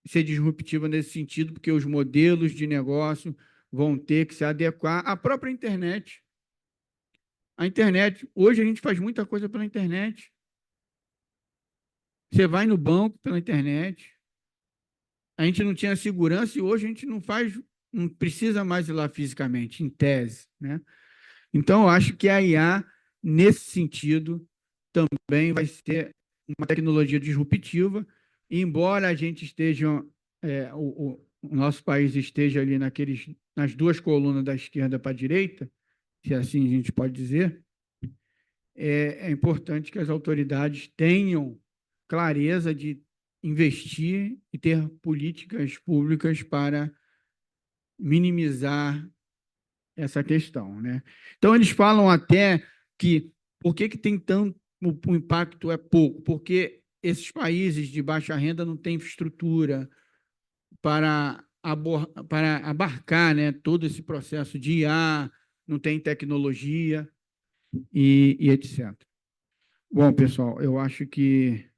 ser disruptiva nesse sentido, porque os modelos de negócio vão ter que se adequar à própria internet. A internet, hoje a gente faz muita coisa pela internet. Você vai no banco pela internet. A gente não tinha segurança e hoje a gente não precisa mais ir lá fisicamente, em tese, né? Então, eu acho que a IA, nesse sentido, também vai ser uma tecnologia disruptiva, e embora a gente esteja, o nosso país esteja ali nas 2 colunas da esquerda para a direita, se assim a gente pode dizer, é importante que as autoridades tenham clareza de investir e ter políticas públicas para minimizar essa questão, né? Então, eles falam até que por que tem tanto, o impacto é pouco? Porque esses países de baixa renda não têm infraestrutura para abarcar, né, todo esse processo de IA, não tem tecnologia e etc. Bom, pessoal, eu acho que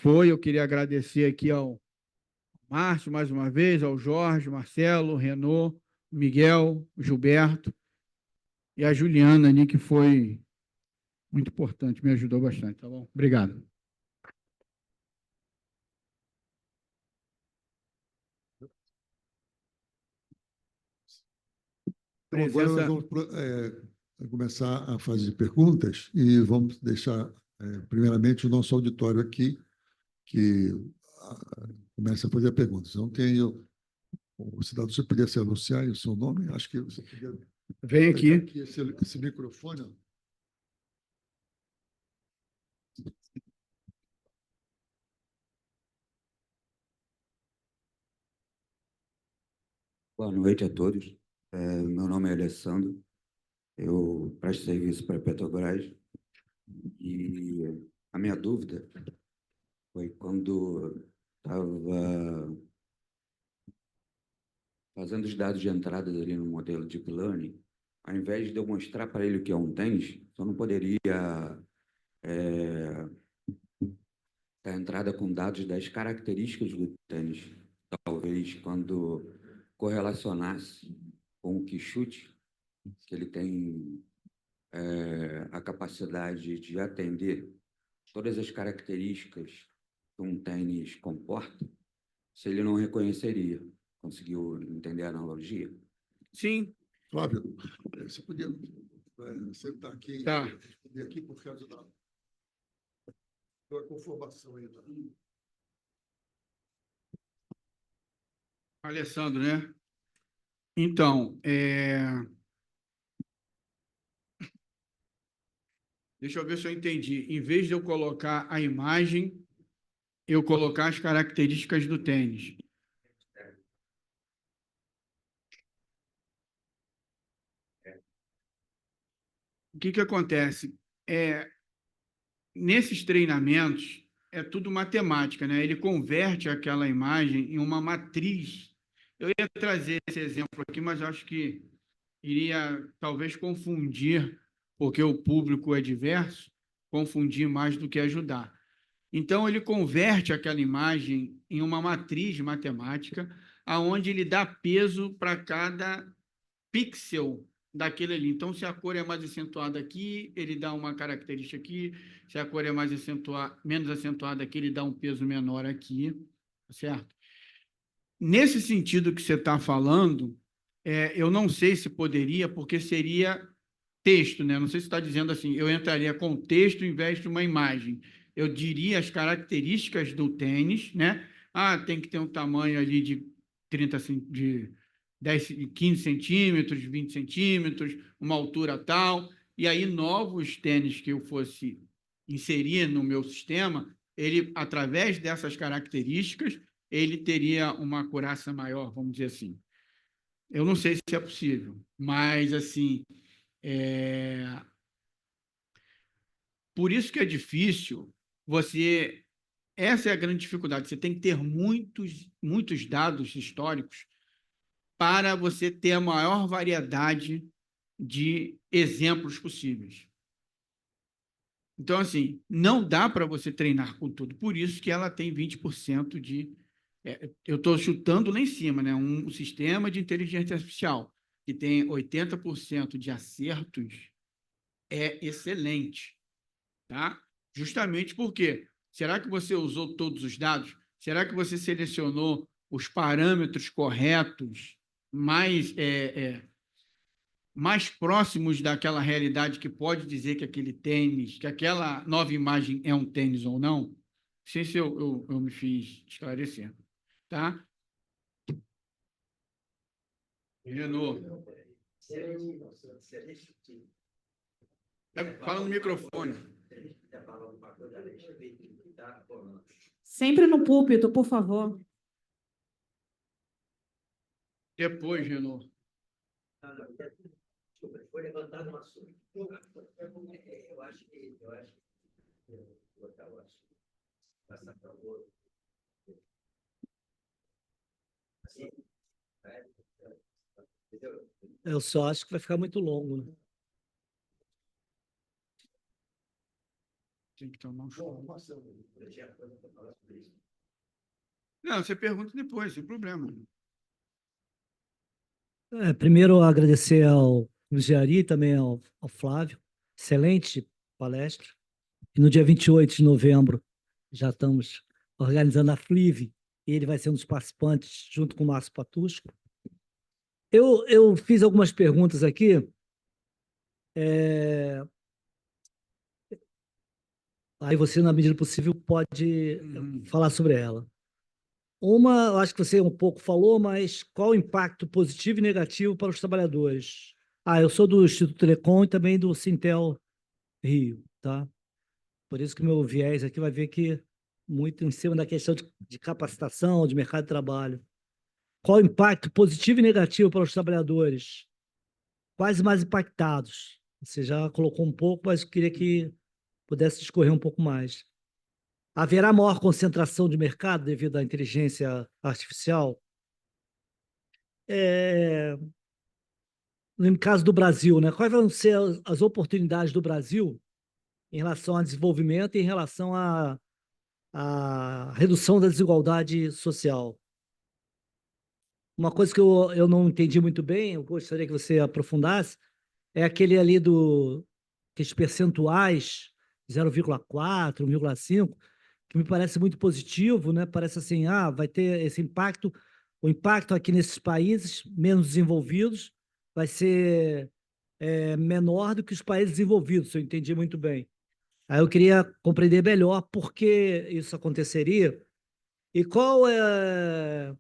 eu queria agradecer aqui ao Márcio mais uma vez, ao Jorge, Marcelo, Renaud, Miguel, Gilberto e a Juliana ali, que foi muito importante, me ajudou bastante, tá bom? Obrigado. Então, agora nós vamos começar a fazer perguntas e vamos deixar, primeiramente, o nosso auditório aqui, que começa a fazer perguntas. Então, o cidadão, você podia se anunciar e o seu nome? Acho que você podia... Vem aqui. Esse microfone. Boa noite a todos. Meu nome é Alessandro. Eu presto serviço para a Petrobras e a minha dúvida foi quando estava fazendo os dados de entrada ali no modelo Deep Learning, ao invés de eu mostrar para ele o que é um tênis, eu não poderia dar entrada com dados das características do tênis. Talvez quando correlacionasse com o que chute, que ele tem a capacidade de atender todas as características que um tênis comporta, se ele não reconheceria. Conseguiu entender a analogia? Sim. Flávio, você podia sentar aqui Tá. e responder aqui por causa da conformação aí. Tá? Alessandro, né? Então, Deixa eu ver se eu entendi. Em vez de eu colocar a imagem, eu colocar as características do tênis. O que acontece? Nesses treinamentos, é tudo matemática, né? Ele converte aquela imagem em uma matriz. Eu ia trazer esse exemplo aqui, mas acho que iria talvez confundir, porque o público é diverso, confundir mais do que ajudar. Então, ele converte aquela imagem em uma matriz matemática, aonde ele dá peso para cada pixel daquele ali. Então, se a cor é mais acentuada aqui, ele dá uma característica aqui. Se a cor é mais menos acentuada aqui, ele dá um peso menor aqui, certo? Nesse sentido que você está falando, eu não sei se poderia, porque seria texto, né? Não sei se está dizendo assim, eu entraria com texto em vez de uma imagem. Eu diria as características do tênis, né? Tem que ter um tamanho ali de 30, de 10, 15 centímetros, 20 centímetros, uma altura tal. E aí, novos tênis que eu fosse inserir no meu sistema, ele, através dessas características, ele teria uma acurácia maior, vamos dizer assim. Eu não sei se é possível, mas, assim, por isso que é difícil você... Essa é a grande dificuldade. Você tem que ter muitos dados históricos para você ter a maior variedade de exemplos possíveis. Então, assim, não dá para você treinar com tudo. Por isso que ela tem 20% de... eu estou chutando lá em cima, né? Um sistema de inteligência artificial que tem 80% de acertos é excelente, tá? Justamente porque, será que você usou todos os dados? Será que você selecionou os parâmetros corretos, mais próximos daquela realidade que pode dizer que aquele tênis, que aquela nova imagem é um tênis ou não? Não sei se eu me fiz esclarecer, tá? Renault. Fala no microfone. Sempre no púlpito, por favor. Depois, Renault. Desculpa, foi levantado um assunto. Eu acho que botar o assunto, passar para o outro. Assim, entendeu? Eu só acho que vai ficar muito longo, né? Tem que tomar um show. Não, você pergunta depois, sem problema. Primeiro, agradecer ao Engenharia e também ao Flávio. Excelente palestra. E no dia 28 de novembro, já estamos organizando a FLIV, e ele vai ser um dos participantes, junto com o Márcio Patusco. Eu fiz algumas perguntas aqui. Aí você, na medida do possível, pode falar sobre ela. Uma, eu acho que você um pouco falou, mas qual o impacto positivo e negativo para os trabalhadores? Eu sou do Instituto Telecom e também do Sintel Rio, tá? Por isso que meu viés aqui vai ver que muito em cima da questão de capacitação, de mercado de trabalho. Qual o impacto positivo e negativo para os trabalhadores? Quais mais impactados? Você já colocou um pouco, mas eu queria que pudesse discorrer um pouco mais. Haverá maior concentração de mercado devido à inteligência artificial? No caso do Brasil, né? Quais vão ser as oportunidades do Brasil em relação ao desenvolvimento e em relação à redução da desigualdade social? Uma coisa que eu não entendi muito bem, eu gostaria que você aprofundasse, é aquele ali aqueles percentuais, 0,4, 1,5, que me parece muito positivo, né? Parece assim, vai ter esse impacto, o impacto aqui nesses países menos desenvolvidos vai ser menor do que os países desenvolvidos, se eu entendi muito bem. Aí eu queria compreender melhor por que isso aconteceria e qual é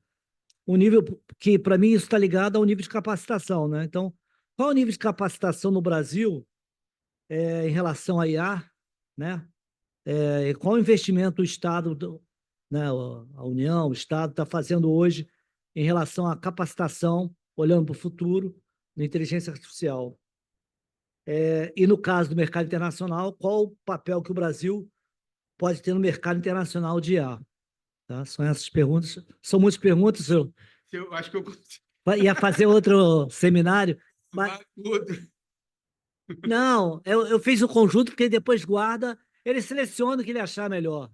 o nível, que para mim isso está ligado ao nível de capacitação, né? Então, qual é o nível de capacitação no Brasil em relação à IA, né? Qual o investimento o Estado, né, a União, o Estado está fazendo hoje em relação à capacitação, olhando para o futuro, na inteligência artificial? E no caso do mercado internacional, qual o papel que o Brasil pode ter no mercado internacional de IA? Tá? São essas perguntas. São muitas perguntas. Eu Eu acho que eu consigo ia fazer outro seminário, mas falar tudo. não, eu fiz um conjunto porque depois guarda, ele seleciona o que ele achar melhor.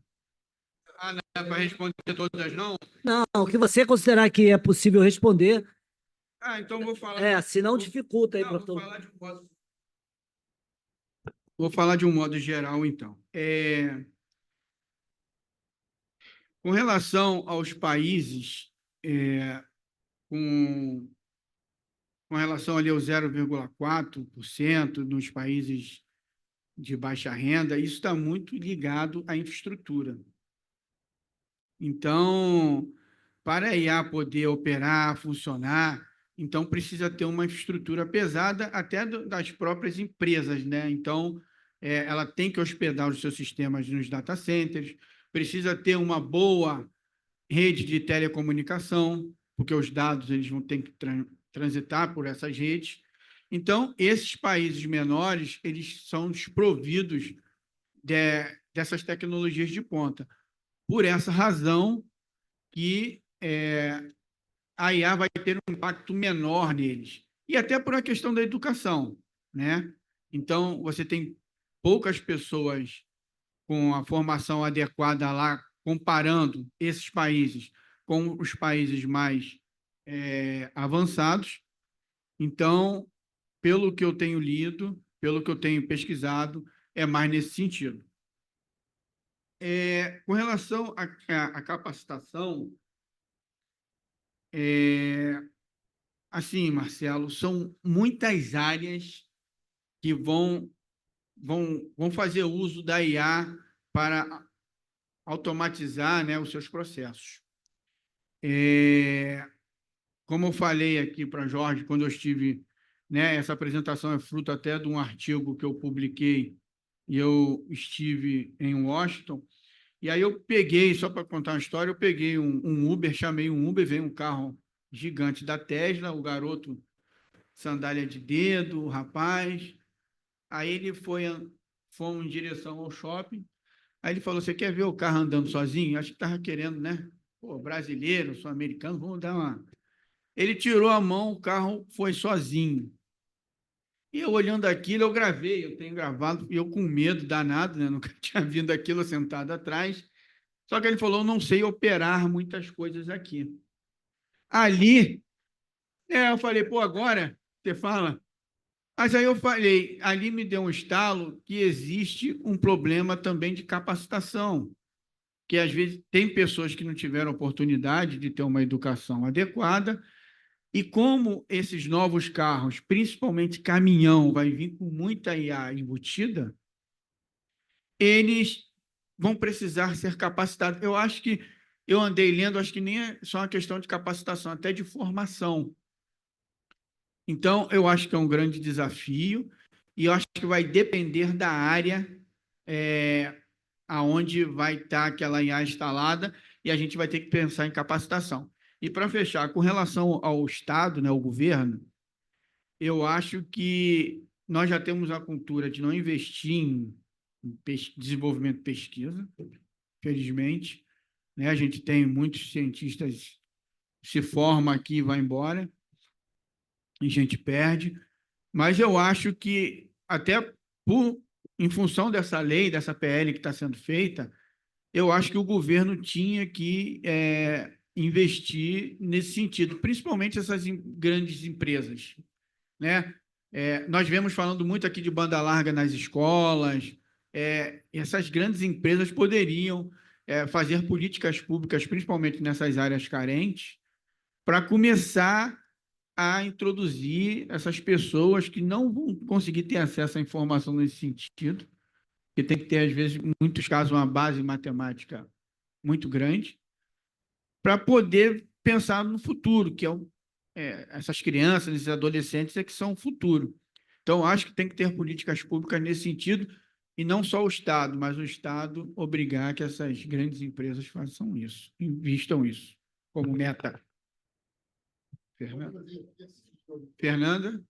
Ah, não é para responder todas, não? Não, o que você considerar que é possível responder, Ah, então vou falar. se não dificulta aí Não, para vou todo. falar de um modo. Vou falar de um modo geral, então. Com relação aos países, com, com relação ali ao 0,4% nos países de baixa renda, isso está muito ligado à infraestrutura. Então, para a IA poder operar, funcionar, então precisa ter uma infraestrutura pesada até das próprias empresas, né? Então, ela tem que hospedar os seus sistemas nos data centers, precisa ter uma boa rede de telecomunicação, porque os dados eles vão ter que transitar por essas redes. Então, esses países menores, eles são desprovidos dessas tecnologias de ponta. Por essa razão que a IA vai ter um impacto menor neles. E até por a questão da educação, né? Então, você tem poucas pessoas com a formação adequada lá, comparando esses países com os países mais avançados. Então, pelo que eu tenho lido, pelo que eu tenho pesquisado, é mais nesse sentido. Com relação à capacitação, assim, Marcelo, são muitas áreas que vão fazer uso da IA para automatizar, né, os seus processos. Como eu falei aqui para Jorge, quando eu estive, né, essa apresentação é fruto até de um artigo que eu publiquei, e eu estive em Washington, e aí eu peguei, só para contar uma história, eu peguei um Uber, chamei um Uber, veio um carro gigante da Tesla, o garoto, sandália de dedo, o rapaz, aí ele fomos em direção ao shopping, aí ele falou, você quer ver o carro andando sozinho? Acho que estava querendo, né? Pô, brasileiro, sou americano, vamos dar uma... Ele tirou a mão, o carro foi sozinho. E eu olhando aquilo, eu gravei, eu tenho gravado, e eu com medo danado, né? Nunca tinha vindo aquilo sentado atrás. Só que ele falou, eu não sei operar muitas coisas aqui. Ali, eu falei, pô, agora você fala. Mas aí eu falei, ali me deu um estalo que existe um problema também de capacitação, que às vezes tem pessoas que não tiveram oportunidade de ter uma educação adequada, e como esses novos carros, principalmente caminhão, vai vir com muita IA embutida, eles vão precisar ser capacitados. Eu acho que eu andei lendo, acho que nem é só uma questão de capacitação, até de formação. Então, eu acho que é um grande desafio e eu acho que vai depender da área aonde vai estar aquela IA instalada e a gente vai ter que pensar em capacitação. E para fechar, com relação ao Estado, né, ao governo, eu acho que nós já temos a cultura de não investir em desenvolvimento de pesquisa, felizmente, né? A gente tem muitos cientistas se formam aqui e vai embora, e a gente perde, mas eu acho que até em função dessa lei, dessa PL que está sendo feita, eu acho que o governo tinha que investir nesse sentido, principalmente essas grandes empresas, né? Nós vemos falando muito aqui de banda larga nas escolas. Essas grandes empresas poderiam fazer políticas públicas, principalmente nessas áreas carentes, para começar a introduzir essas pessoas que não vão conseguir ter acesso à informação nesse sentido, que tem que ter, às vezes, em muitos casos, uma base matemática muito grande, para poder pensar no futuro, que essas crianças, esses adolescentes, que são o futuro. Então, acho que tem que ter políticas públicas nesse sentido, e não só o Estado, mas o Estado obrigar que essas grandes empresas façam isso, invistam isso como meta. Fernanda? Fernanda?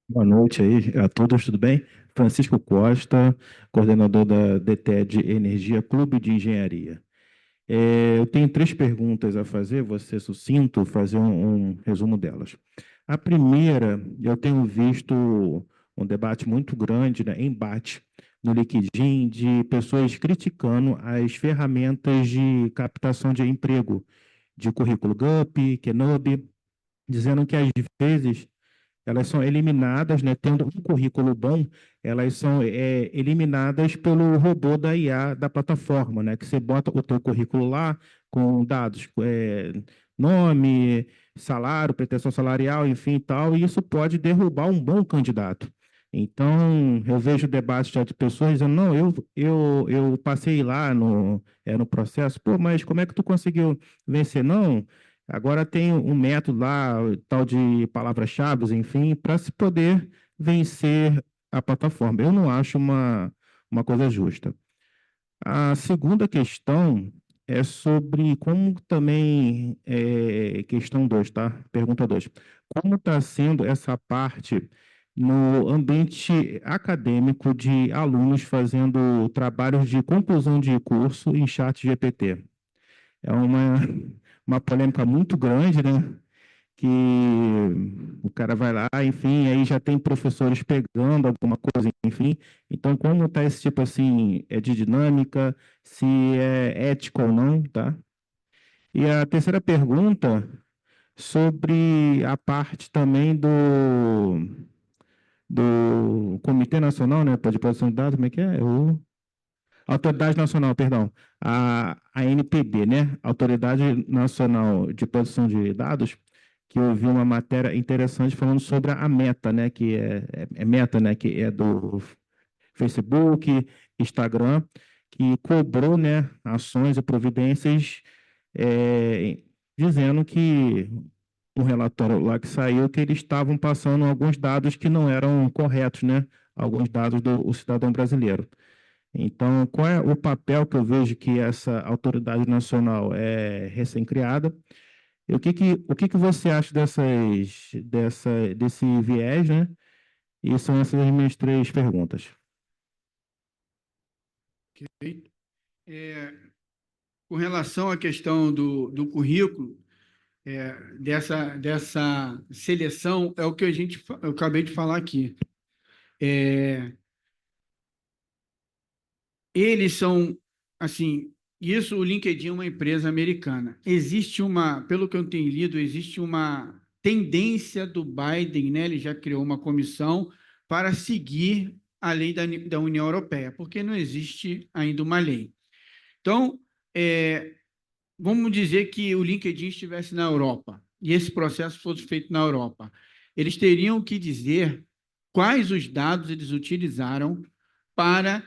Boa noite aí a todos, tudo bem? Francisco Costa, coordenador da DTED Energia Clube de Engenharia. Eu tenho 3 perguntas a fazer, vou ser sucinto, fazer um resumo delas. A primeira, eu tenho visto um debate muito grande, né, embate no LinkedIn de pessoas criticando as ferramentas de captação de emprego, de currículo GUP, Kenobi, dizendo que às vezes elas são eliminadas, né, tendo um currículo bom, elas são eliminadas pelo robô da IA da plataforma, né, que você bota o teu currículo lá com dados, nome, salário, pretensão salarial, enfim e tal, e isso pode derrubar um bom candidato. Então, eu vejo debates de pessoas dizendo, não, eu passei lá no processo, pô, mas como é que tu conseguiu vencer? Não, agora tem um método lá, tal de palavras-chave, enfim, para se poder vencer a plataforma. Eu não acho uma coisa justa. A segunda questão é sobre como também, questão 2, tá? Pergunta 2. Como está sendo essa parte no ambiente acadêmico de alunos fazendo trabalhos de conclusão de curso em chat GPT? É uma polêmica muito grande, né? Que o cara vai lá, enfim, aí já tem professores pegando alguma coisa, enfim. Então, como está esse tipo assim, de dinâmica, se é ético ou não, tá? E a terceira pergunta sobre a parte também do Comitê Nacional, né, de Proteção de Dados, como é que é? Autoridade Nacional, perdão, a ANPD, né? Autoridade Nacional de Proteção de Dados, que eu vi uma matéria interessante falando sobre a Meta, né? Que é Meta, né? Que é do Facebook, Instagram, que cobrou, né? Ações e providências, é, dizendo que um relatório lá que saiu que eles estavam passando alguns dados que não eram corretos, né? Alguns dados do cidadão brasileiro. Então, qual é o papel que eu vejo que essa autoridade nacional é recém-criada? E o que que você acha desse viés, né? E são essas as minhas 3 perguntas. Ok. Com relação à questão do currículo, dessa seleção, é o que eu acabei de falar aqui. Eles são, assim, isso o LinkedIn é uma empresa americana. Existe pelo que eu tenho lido, existe uma tendência do Biden, né? Ele já criou uma comissão para seguir a lei da União Europeia, porque não existe ainda uma lei. Então, vamos dizer que o LinkedIn estivesse na Europa e esse processo fosse feito na Europa. Eles teriam que dizer quais os dados eles utilizaram para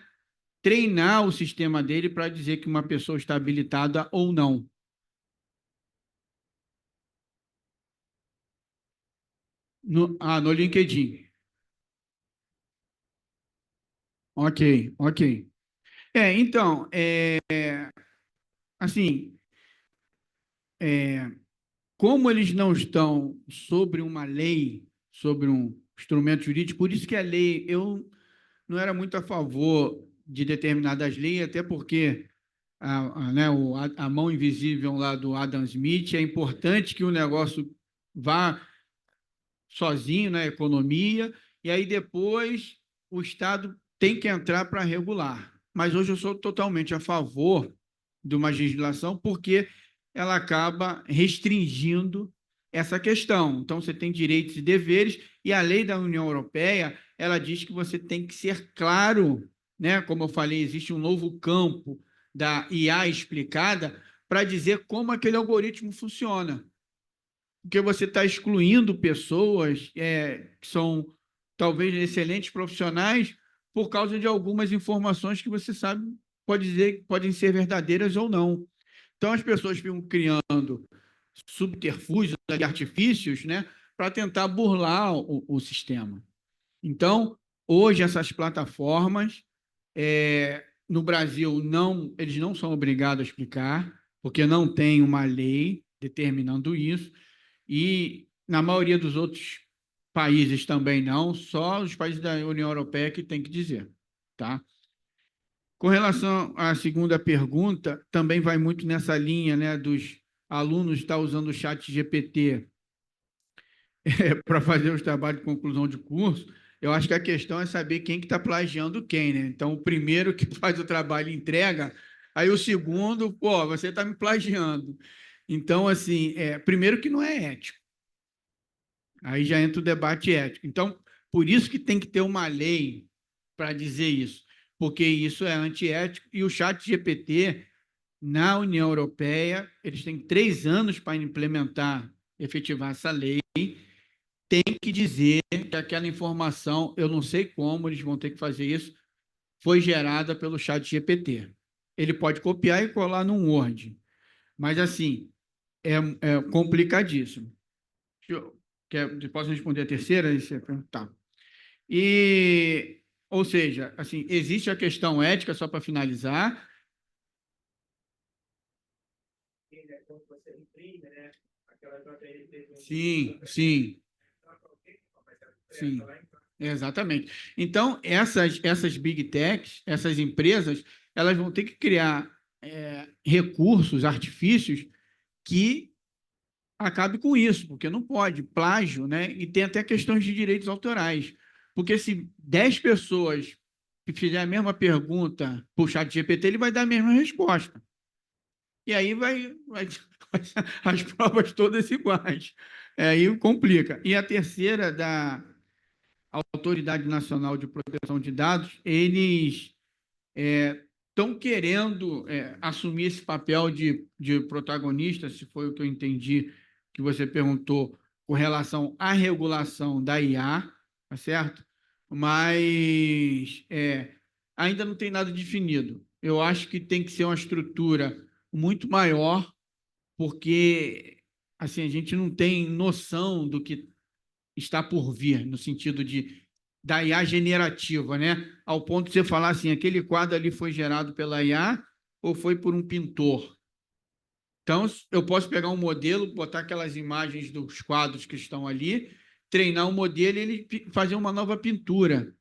treinar o sistema dele para dizer que uma pessoa está habilitada ou não. No LinkedIn. Ok, ok. Então, assim, como eles não estão sobre uma lei, sobre um instrumento jurídico, por isso que a lei, eu não era muito a favor de determinadas leis, até porque né, a mão invisível lá do Adam Smith, é importante que o negócio vá sozinho na economia, e aí depois o Estado tem que entrar para regular. Mas hoje eu sou totalmente a favor de uma legislação, porque ela acaba restringindo essa questão. Então, você tem direitos e deveres, e a lei da União Europeia, ela diz que você tem que ser claro, né? Como eu falei, existe um novo campo da IA explicada para dizer como aquele algoritmo funciona, porque você está excluindo pessoas que são talvez excelentes profissionais por causa de algumas informações que você sabe, pode dizer, podem ser verdadeiras ou não. Então, as pessoas ficam criando subterfúgios, artifícios, né, para tentar burlar o sistema. Então, hoje, essas plataformas, no Brasil, eles não são obrigados a explicar, porque não tem uma lei determinando isso, e na maioria dos outros países também não, só os países da União Europeia que tem que dizer, tá? Com relação à segunda pergunta, também vai muito nessa linha, né, dos alunos estar usando o chat GPT para fazer os trabalhos de conclusão de curso. Eu acho que a questão é saber quem que está plagiando quem, né? Então, o primeiro que faz o trabalho entrega, aí o segundo, pô, você está me plagiando. Então, assim, primeiro que não é ético. Aí já entra o debate ético. Então, por isso que tem que ter uma lei para dizer isso, porque isso é antiético e o chat GPT, na União Europeia, eles têm 3 anos para implementar, efetivar essa lei, tem que dizer que aquela informação, eu não sei como eles vão ter que fazer isso, foi gerada pelo chat GPT. Ele pode copiar e colar num Word, mas assim, é complicadíssimo. Posso responder a terceira? Tá. Ou seja, assim, existe a questão ética, só para finalizar. Sim, sim. Sim, exatamente. Então, essas big techs, essas empresas, elas vão ter que criar recursos, artifícios que acabe com isso, porque não pode, plágio, né? E tem até questões de direitos autorais. Porque se 10 pessoas fizerem a mesma pergunta para o chat GPT, ele vai dar a mesma resposta. E aí as provas todas iguais. Aí complica. E a terceira, da Autoridade Nacional de Proteção de Dados, eles estão querendo assumir esse papel de protagonista, se foi o que eu entendi que você perguntou, com relação à regulação da IA, tá certo? Mas ainda não tem nada definido. Eu acho que tem que ser uma estrutura muito maior, porque assim, a gente não tem noção do que está por vir, no sentido da IA generativa, né? Ao ponto de você falar assim, aquele quadro ali foi gerado pela IA ou foi por um pintor? Então, eu posso pegar um modelo, botar aquelas imagens dos quadros que estão ali, treinar um modelo e ele fazer uma nova pintura.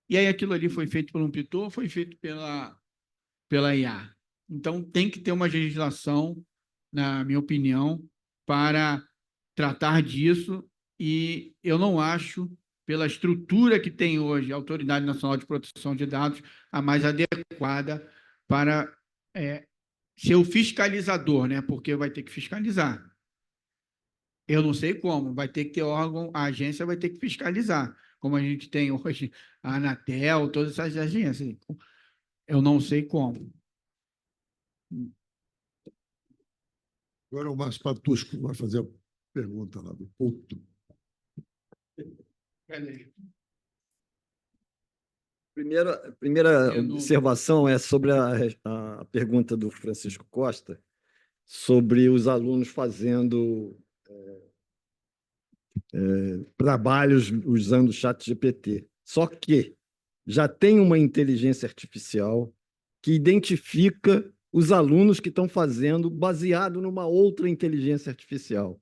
E aí aquilo ali foi feito por um pintor ou foi feito pela IA? Então, tem que ter uma legislação, na minha opinião, para tratar disso, e eu não acho, pela estrutura que tem hoje a Autoridade Nacional de Proteção de Dados, a mais adequada para ser o fiscalizador, né? Porque vai ter que fiscalizar. Eu não sei como, vai ter que ter órgão, a agência vai ter que fiscalizar, como a gente tem hoje a Anatel, todas essas agências. Eu não sei como. Agora o Márcio Patusco vai fazer a pergunta lá do Porto. Primeira observação é sobre a pergunta do Francisco Costa sobre os alunos fazendo trabalhos usando o chat GPT. Só que já tem uma inteligência artificial que identifica os alunos que estão fazendo baseado numa outra inteligência artificial.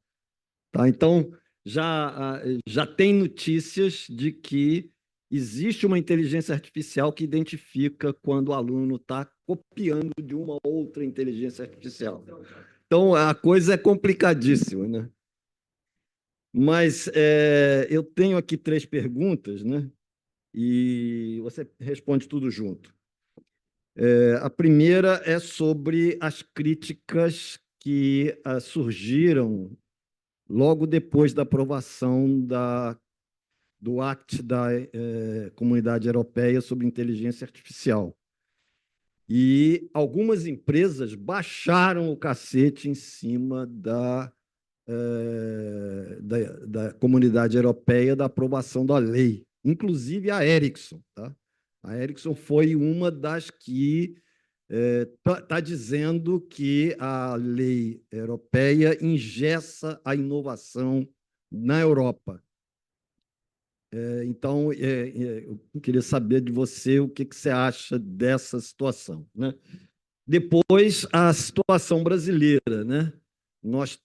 Tá? Então, já tem notícias de que existe uma inteligência artificial que identifica quando o aluno está copiando de uma outra inteligência artificial. Então, a coisa é complicadíssima, né? Mas eu tenho aqui 3 perguntas, né? E você responde tudo junto. A primeira é sobre as críticas que surgiram logo depois da aprovação do Act da Comunidade Europeia sobre Inteligência Artificial. E algumas empresas baixaram o cacete em cima da Comunidade Europeia da aprovação da lei, inclusive a Ericsson. Tá? A Ericsson foi uma das que está dizendo que a lei europeia engessa a inovação na Europa. Então, eu queria saber de você o que você acha dessa situação, né? Depois, a situação brasileira, né? Nós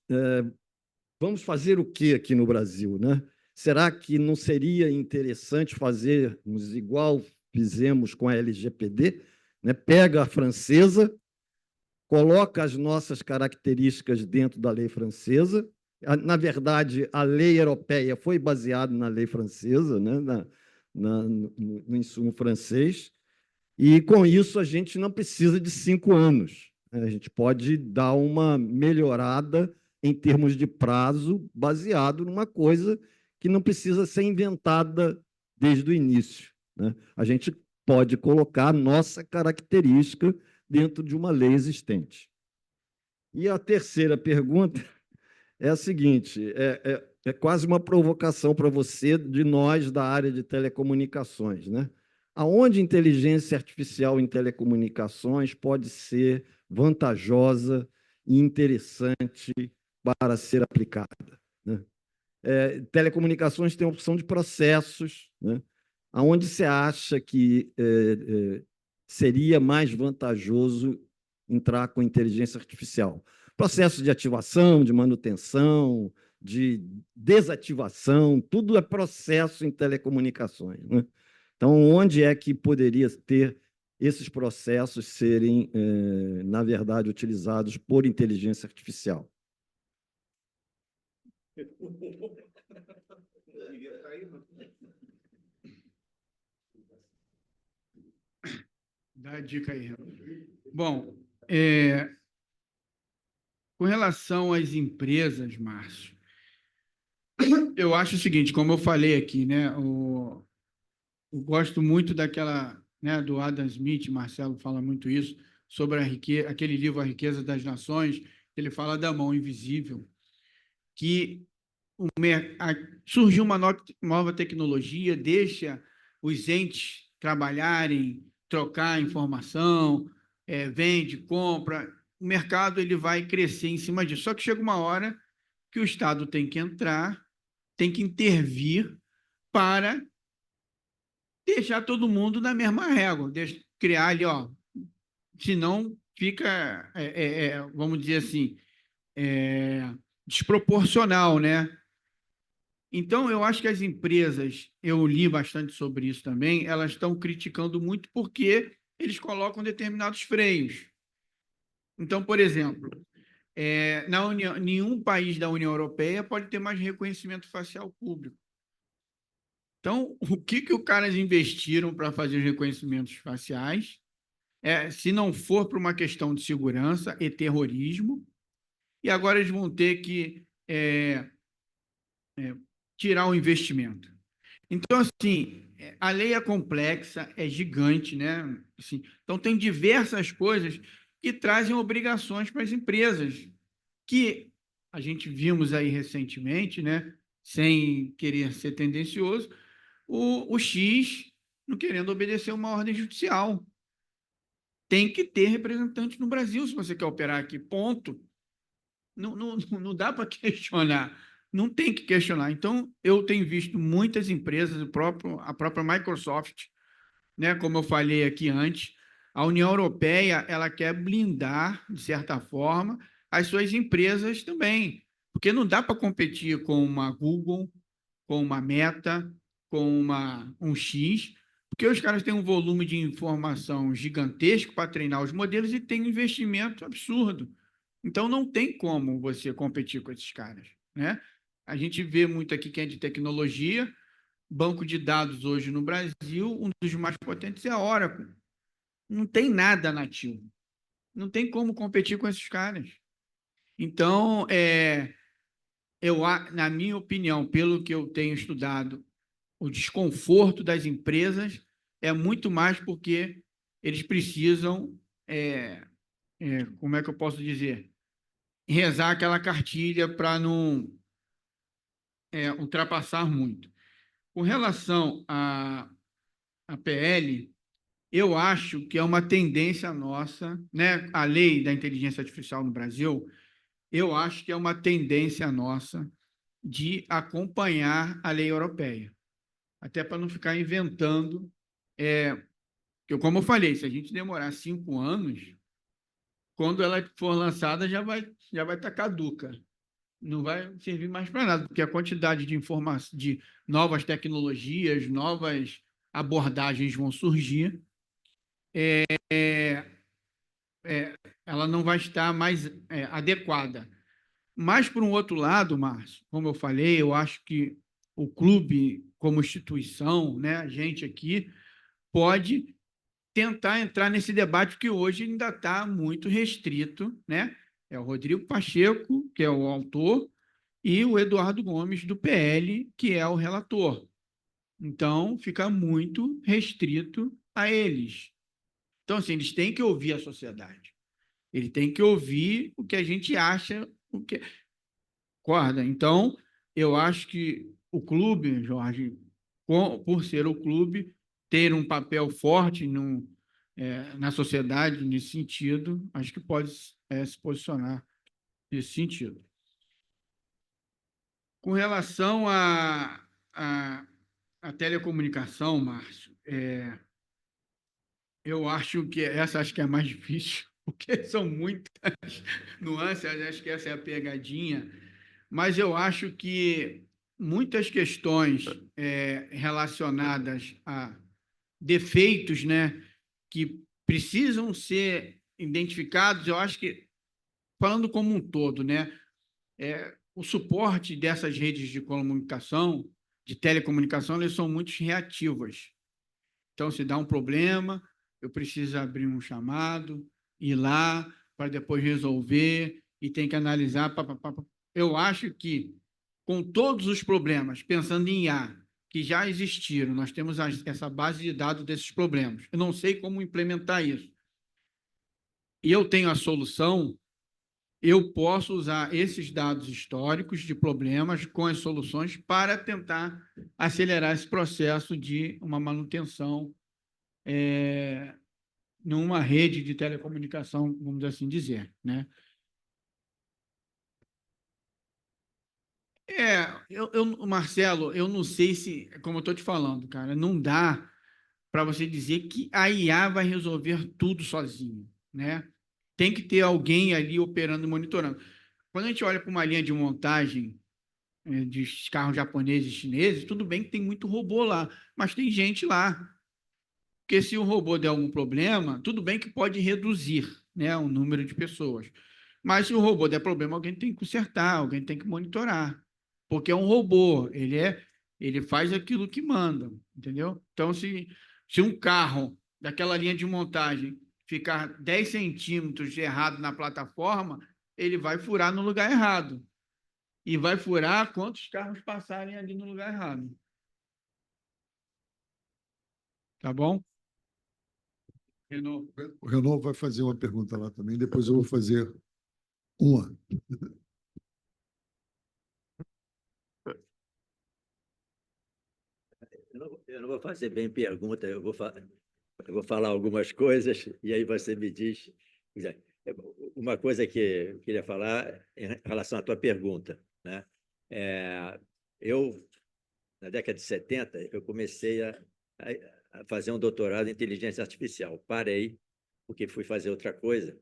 vamos fazer o que aqui no Brasil, né? Será que não seria interessante fazermos igual fizemos com a LGPD, né? Pega a francesa, coloca as nossas características dentro da lei francesa. Na verdade, a lei europeia foi baseada na lei francesa, né? No insumo francês, e com isso a gente não precisa de 5 anos. A gente pode dar uma melhorada em termos de prazo, baseado numa coisa que não precisa ser inventada desde o início, né? A gente pode colocar a nossa característica dentro de uma lei existente. E a terceira pergunta é a seguinte: é quase uma provocação para você, de nós da área de telecomunicações, né? Aonde inteligência artificial em telecomunicações pode ser vantajosa e interessante para ser aplicada, né? Telecomunicações tem a opção de processos, né? Aonde você acha que seria mais vantajoso entrar com inteligência artificial? Processo de ativação, de manutenção, de desativação, tudo é processo em telecomunicações, né? Então, onde é que poderia ter esses processos serem, na verdade, utilizados por inteligência artificial? Dá a dica aí, Renan. Bom, com relação às empresas, Márcio, eu acho o seguinte, como eu falei aqui, né? Eu gosto muito daquela, né, do Adam Smith, Marcelo fala muito isso, sobre aquele livro A Riqueza das Nações, ele fala da mão invisível, que surgiu uma nova tecnologia, deixa os entes trabalharem, trocar informação, vende, compra, o mercado ele vai crescer em cima disso. Só que chega uma hora que o Estado tem que entrar, tem que intervir para deixar todo mundo na mesma régua, criar ali, ó, senão fica, vamos dizer assim, desproporcional, né? Então, eu acho que as empresas, eu li bastante sobre isso também, elas estão criticando muito porque eles colocam determinados freios. Então, por exemplo, nenhum país da União Europeia pode ter mais reconhecimento facial público. Então, o que os caras investiram para fazer os reconhecimentos faciais? Se não for por uma questão de segurança e terrorismo, e agora eles vão ter que tirar o investimento. Então, assim, a lei é complexa, é gigante, né? Assim, então, tem diversas coisas que trazem obrigações para as empresas, que a gente vimos aí recentemente, né? Sem querer ser tendencioso, o X não querendo obedecer uma ordem judicial. Tem que ter representante no Brasil se você quer operar aqui, ponto. Não dá para questionar, não tem que questionar. Então, eu tenho visto muitas empresas, a própria Microsoft, né, como eu falei aqui antes, a União Europeia ela quer blindar, de certa forma, as suas empresas também, porque não dá para competir com uma Google, com uma Meta, com um X, porque os caras têm um volume de informação gigantesco para treinar os modelos e tem um investimento absurdo. Então, não tem como você competir com esses caras, né? A gente vê muito aqui quem é de tecnologia, banco de dados hoje no Brasil, um dos mais potentes é a Oracle. Não tem nada nativo. Não tem como competir com esses caras. Então, na minha opinião, pelo que eu tenho estudado, o desconforto das empresas é muito mais porque eles precisam, como é que eu posso dizer? Rezar aquela cartilha para não ultrapassar muito. Com relação à PL, eu acho que é uma tendência nossa, né? A lei da inteligência artificial no Brasil, eu acho que é uma tendência nossa de acompanhar a lei europeia, até para não ficar inventando. Que, como eu falei, se a gente demorar 5 anos, quando ela for lançada já vai estar caduca. Não vai servir mais para nada, porque a quantidade de informação, de novas tecnologias, novas abordagens vão surgir, ela não vai estar mais adequada. Mas, por um outro lado, Márcio, como eu falei, eu acho que o clube, como instituição, né, a gente aqui, pode tentar entrar nesse debate que hoje ainda está muito restrito, né? É o Rodrigo Pacheco, que é o autor, e o Eduardo Gomes, do PL, que é o relator. Então, fica muito restrito a eles. Então, assim, eles têm que ouvir a sociedade. Ele tem que ouvir o que a gente acha, o que concorda. Então, eu acho que o clube, Jorge, por ser o clube, ter um papel forte na sociedade nesse sentido, acho que pode se posicionar nesse sentido. Com relação à telecomunicação, Márcio, eu acho que acho que é a mais difícil, porque são muitas nuances, acho que essa é a pegadinha, mas eu acho que muitas questões relacionadas a defeitos, né, que precisam ser identificados, eu acho que, falando como um todo, né, o suporte dessas redes de comunicação, de telecomunicação, eles são muito reativas. Então, se dá um problema, eu preciso abrir um chamado, ir lá para depois resolver e tem que analisar. Eu acho que, com todos os problemas, pensando em IA, que já existiram, nós temos essa base de dados desses problemas. Eu não sei como implementar isso. E eu tenho a solução, eu posso usar esses dados históricos de problemas com as soluções para tentar acelerar esse processo de uma manutenção numa rede de telecomunicação, vamos assim dizer, né? Marcelo, eu não sei se, como eu estou te falando, cara, não dá para você dizer que a IA vai resolver tudo sozinho, né? Tem que ter alguém ali operando e monitorando. Quando a gente olha para uma linha de montagem de carros japoneses e chineses, tudo bem que tem muito robô lá, mas tem gente lá. Porque se o robô der algum problema, tudo bem que pode reduzir, né, o número de pessoas. Mas se o robô der problema, alguém tem que consertar, alguém tem que monitorar. Porque é um robô, ele faz aquilo que manda, entendeu? Então, se um carro daquela linha de montagem ficar 10 centímetros de errado na plataforma, ele vai furar no lugar errado. E vai furar quantos carros passarem ali no lugar errado. Tá bom? Renault. O Renault vai fazer uma pergunta lá também, depois eu vou fazer uma. Eu não vou fazer bem pergunta, eu vou falar algumas coisas e aí você me diz. Uma coisa que eu queria falar em relação à tua pergunta, né? Na década de 70, eu comecei a fazer um doutorado em inteligência artificial. Parei, porque fui fazer outra coisa.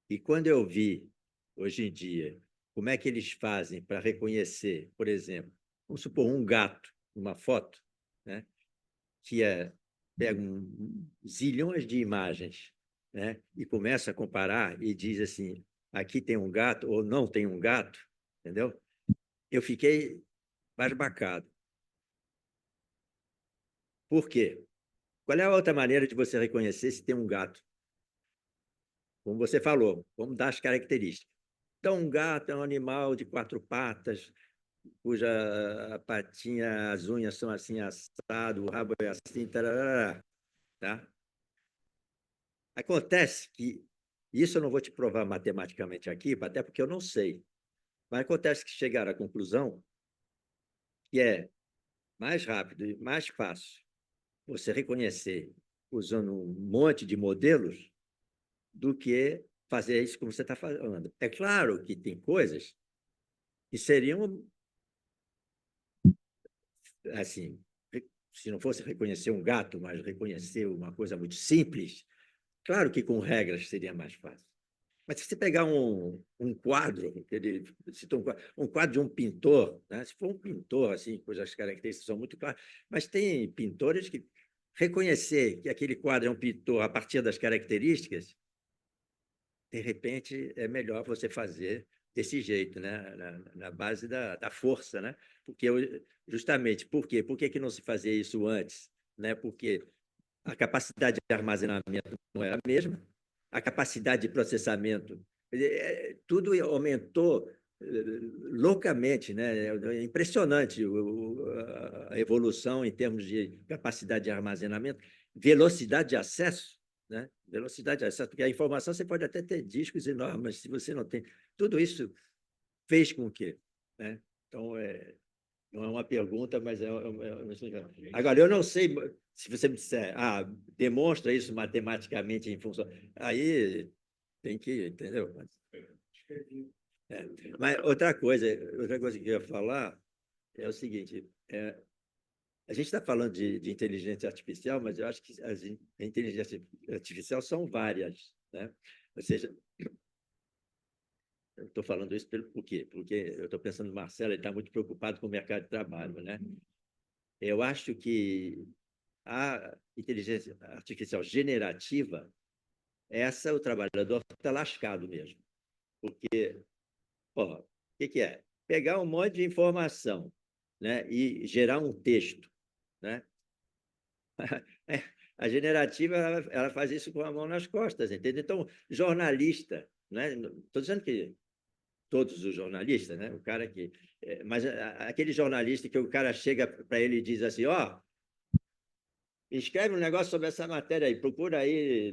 E quando eu vi, hoje em dia, como é que eles fazem para reconhecer, por exemplo, vamos supor, um gato, uma foto, né? Que pega zilhões de imagens, né? E começa a comparar e diz assim, aqui tem um gato ou não tem um gato, entendeu? Eu fiquei embasbacado. Por quê? Qual é a outra maneira de você reconhecer se tem um gato? Como você falou, vamos dar as características. Então, um gato é um animal de 4 patas, cuja patinha, as unhas são assim assado, o rabo é assim, tarará, tá? Acontece que, isso eu não vou te provar matematicamente aqui, até porque eu não sei, mas acontece que chegaram à conclusão que é mais rápido e mais fácil você reconhecer usando um monte de modelos do que fazer isso como você está falando. É claro que tem coisas que seriam, assim, se não fosse reconhecer um gato, mas reconhecer uma coisa muito simples, claro que com regras seria mais fácil. Mas se você pegar um quadro, ele citou um quadro de um pintor, né? Se for um pintor, assim, cujas características são muito claras, mas tem pintores que reconhecer que aquele quadro é um pintor a partir das características, de repente é melhor você fazer desse jeito, né? Na base da força, né? Porque justamente, por quê? Por que não se fazia isso antes? Né? Porque a capacidade de armazenamento não era a mesma, a capacidade de processamento, tudo aumentou loucamente, né? É impressionante a evolução em termos de capacidade de armazenamento, velocidade de acesso, né? Velocidade de acesso, porque a informação você pode até ter discos enormes, mas se você não tem, tudo isso fez com que, né? Então, não é uma pergunta, mas é uma explicação. Agora, eu não sei se você me disser, demonstra isso matematicamente em função. Aí tem que, entendeu? Mas outra coisa que eu ia falar é o seguinte: a gente está falando de inteligência artificial, mas eu acho que a inteligência artificial são várias, né? Ou seja, eu estou falando isso por quê? Porque eu estou pensando no Marcelo, ele está muito preocupado com o mercado de trabalho, né? Eu acho que a inteligência artificial generativa, o trabalhador está lascado mesmo. Porque, o que é? Pegar um monte de informação, né, e gerar um texto, né? A generativa ela faz isso com a mão nas costas, entende? Então, jornalista, né? Estou dizendo que todos os jornalistas, né? O cara que, mas aquele jornalista que o cara chega para ele e diz assim, escreve um negócio sobre essa matéria aí, procura aí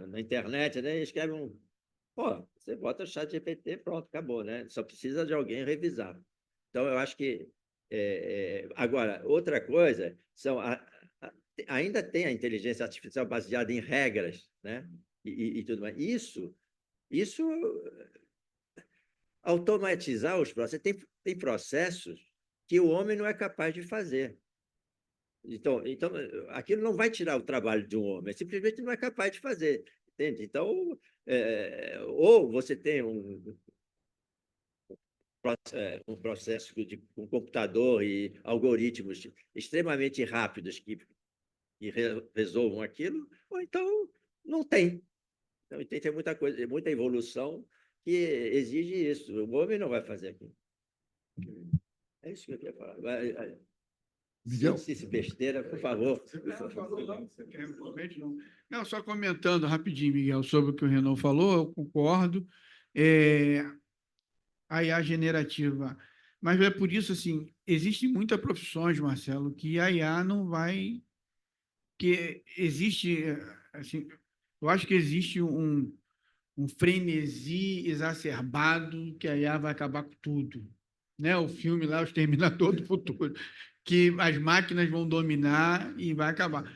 na internet, né? Escreve você bota o chat GPT, pronto, acabou, né? Só precisa de alguém revisar. Então, eu acho que agora, outra coisa ainda tem a inteligência artificial baseada em regras, né? E tudo mais. Isso automatizar os processos. Tem processos que o homem não é capaz de fazer. Então, aquilo não vai tirar o trabalho de um homem, simplesmente não é capaz de fazer, entende? Então, ou você tem um processo de um computador e algoritmos extremamente rápidos que resolvam aquilo, ou então não tem. Então, tem muita coisa, muita evolução que exige isso. O homem não vai fazer aquilo. É isso que eu queria falar. Miguel? Se besteira, por favor. Não, só comentando rapidinho, Miguel, sobre o que o Renan falou, eu concordo. A IA generativa. Mas é por isso, assim, existem muitas profissões, Marcelo, que a IA não vai... Que existe, assim, eu acho que existe um frenesi exacerbado que a IA vai acabar com tudo. Né? O filme lá, O Exterminador do Futuro, que as máquinas vão dominar e vai acabar.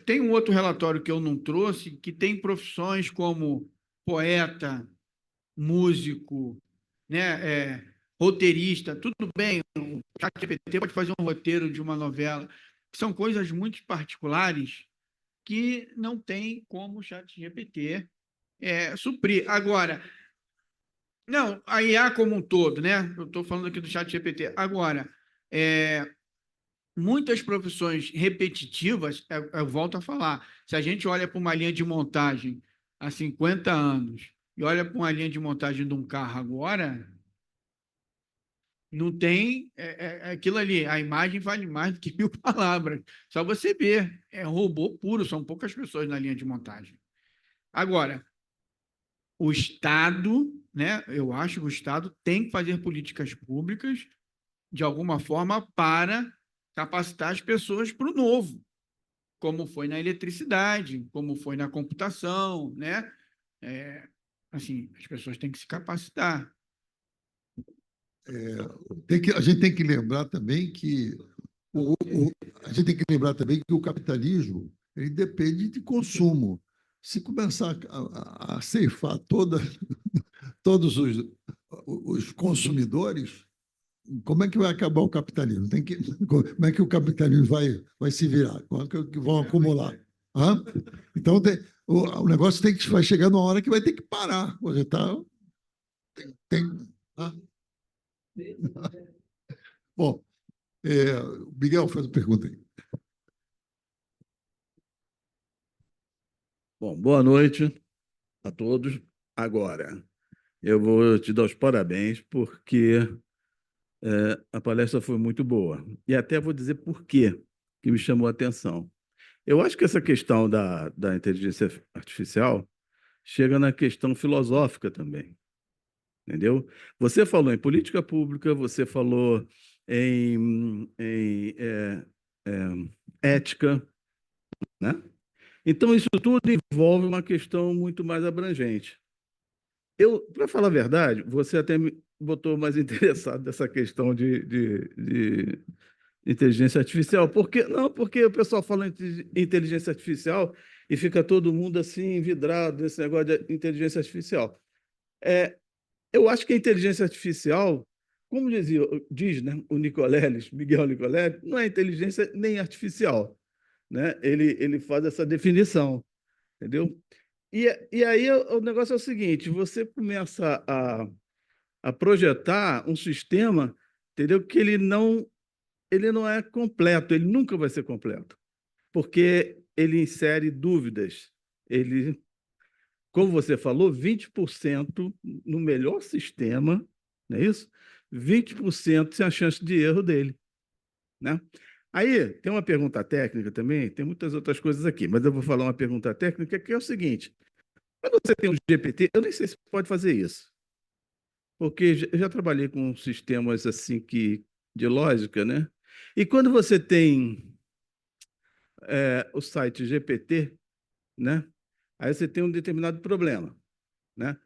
Tem um outro relatório que eu não trouxe, que tem profissões como poeta, músico, né? Roteirista, tudo bem, o ChatGPT pode fazer um roteiro de uma novela, são coisas muito particulares que não tem como o ChatGPT suprir. Agora, não, a IA como um todo, né? Eu estou falando aqui do ChatGPT. Agora, muitas profissões repetitivas, eu volto a falar, se a gente olha para uma linha de montagem há 50 anos e olha para uma linha de montagem de um carro agora, não tem aquilo ali. A imagem vale mais do que 1000 palavras. Só você ver. É robô puro, são poucas pessoas na linha de montagem. Agora, o Estado, né? Eu acho que o Estado tem que fazer políticas públicas, de alguma forma, para capacitar as pessoas para o novo, como foi na eletricidade, como foi na computação, né? Assim, as pessoas têm que se capacitar. A gente tem que lembrar também que a gente tem que lembrar também que o capitalismo ele depende de consumo. Se começar a ceifar todos os consumidores, como é que vai acabar o capitalismo? Como é que o capitalismo vai se virar? Como é que vão acumular? Hã? Então, o negócio vai chegar numa hora que vai ter que parar. Você tá, hã? Bom, o Miguel faz a pergunta aí. Bom, boa noite a todos. Agora, eu vou te dar os parabéns porque a palestra foi muito boa. E até vou dizer por quê que me chamou a atenção. Eu acho que essa questão da inteligência artificial chega na questão filosófica também, entendeu? Você falou em política pública, você falou em ética, né? Então, isso tudo envolve uma questão muito mais abrangente. Para falar a verdade, você até me botou mais interessado nessa questão de inteligência artificial. Porque o pessoal fala em inteligência artificial e fica todo mundo assim vidrado nesse negócio de inteligência artificial. Eu acho que a inteligência artificial, como diz, né, o Nicoleles, Miguel Nicoleles, não é inteligência nem artificial, né? Ele faz essa definição, entendeu? E aí o negócio é o seguinte: você começa a projetar um sistema, entendeu? Que ele não é completo, ele nunca vai ser completo, porque ele insere dúvidas. Ele, como você falou, 20% no melhor sistema, não é isso? 20% sem a chance de erro dele, né? Aí, tem uma pergunta técnica também, tem muitas outras coisas aqui, mas eu vou falar uma pergunta técnica que é o seguinte: quando você tem um GPT, eu nem sei se pode fazer isso, porque eu já trabalhei com sistemas assim de lógica, né? E quando você tem o site GPT, né? Aí você tem um determinado problema, né?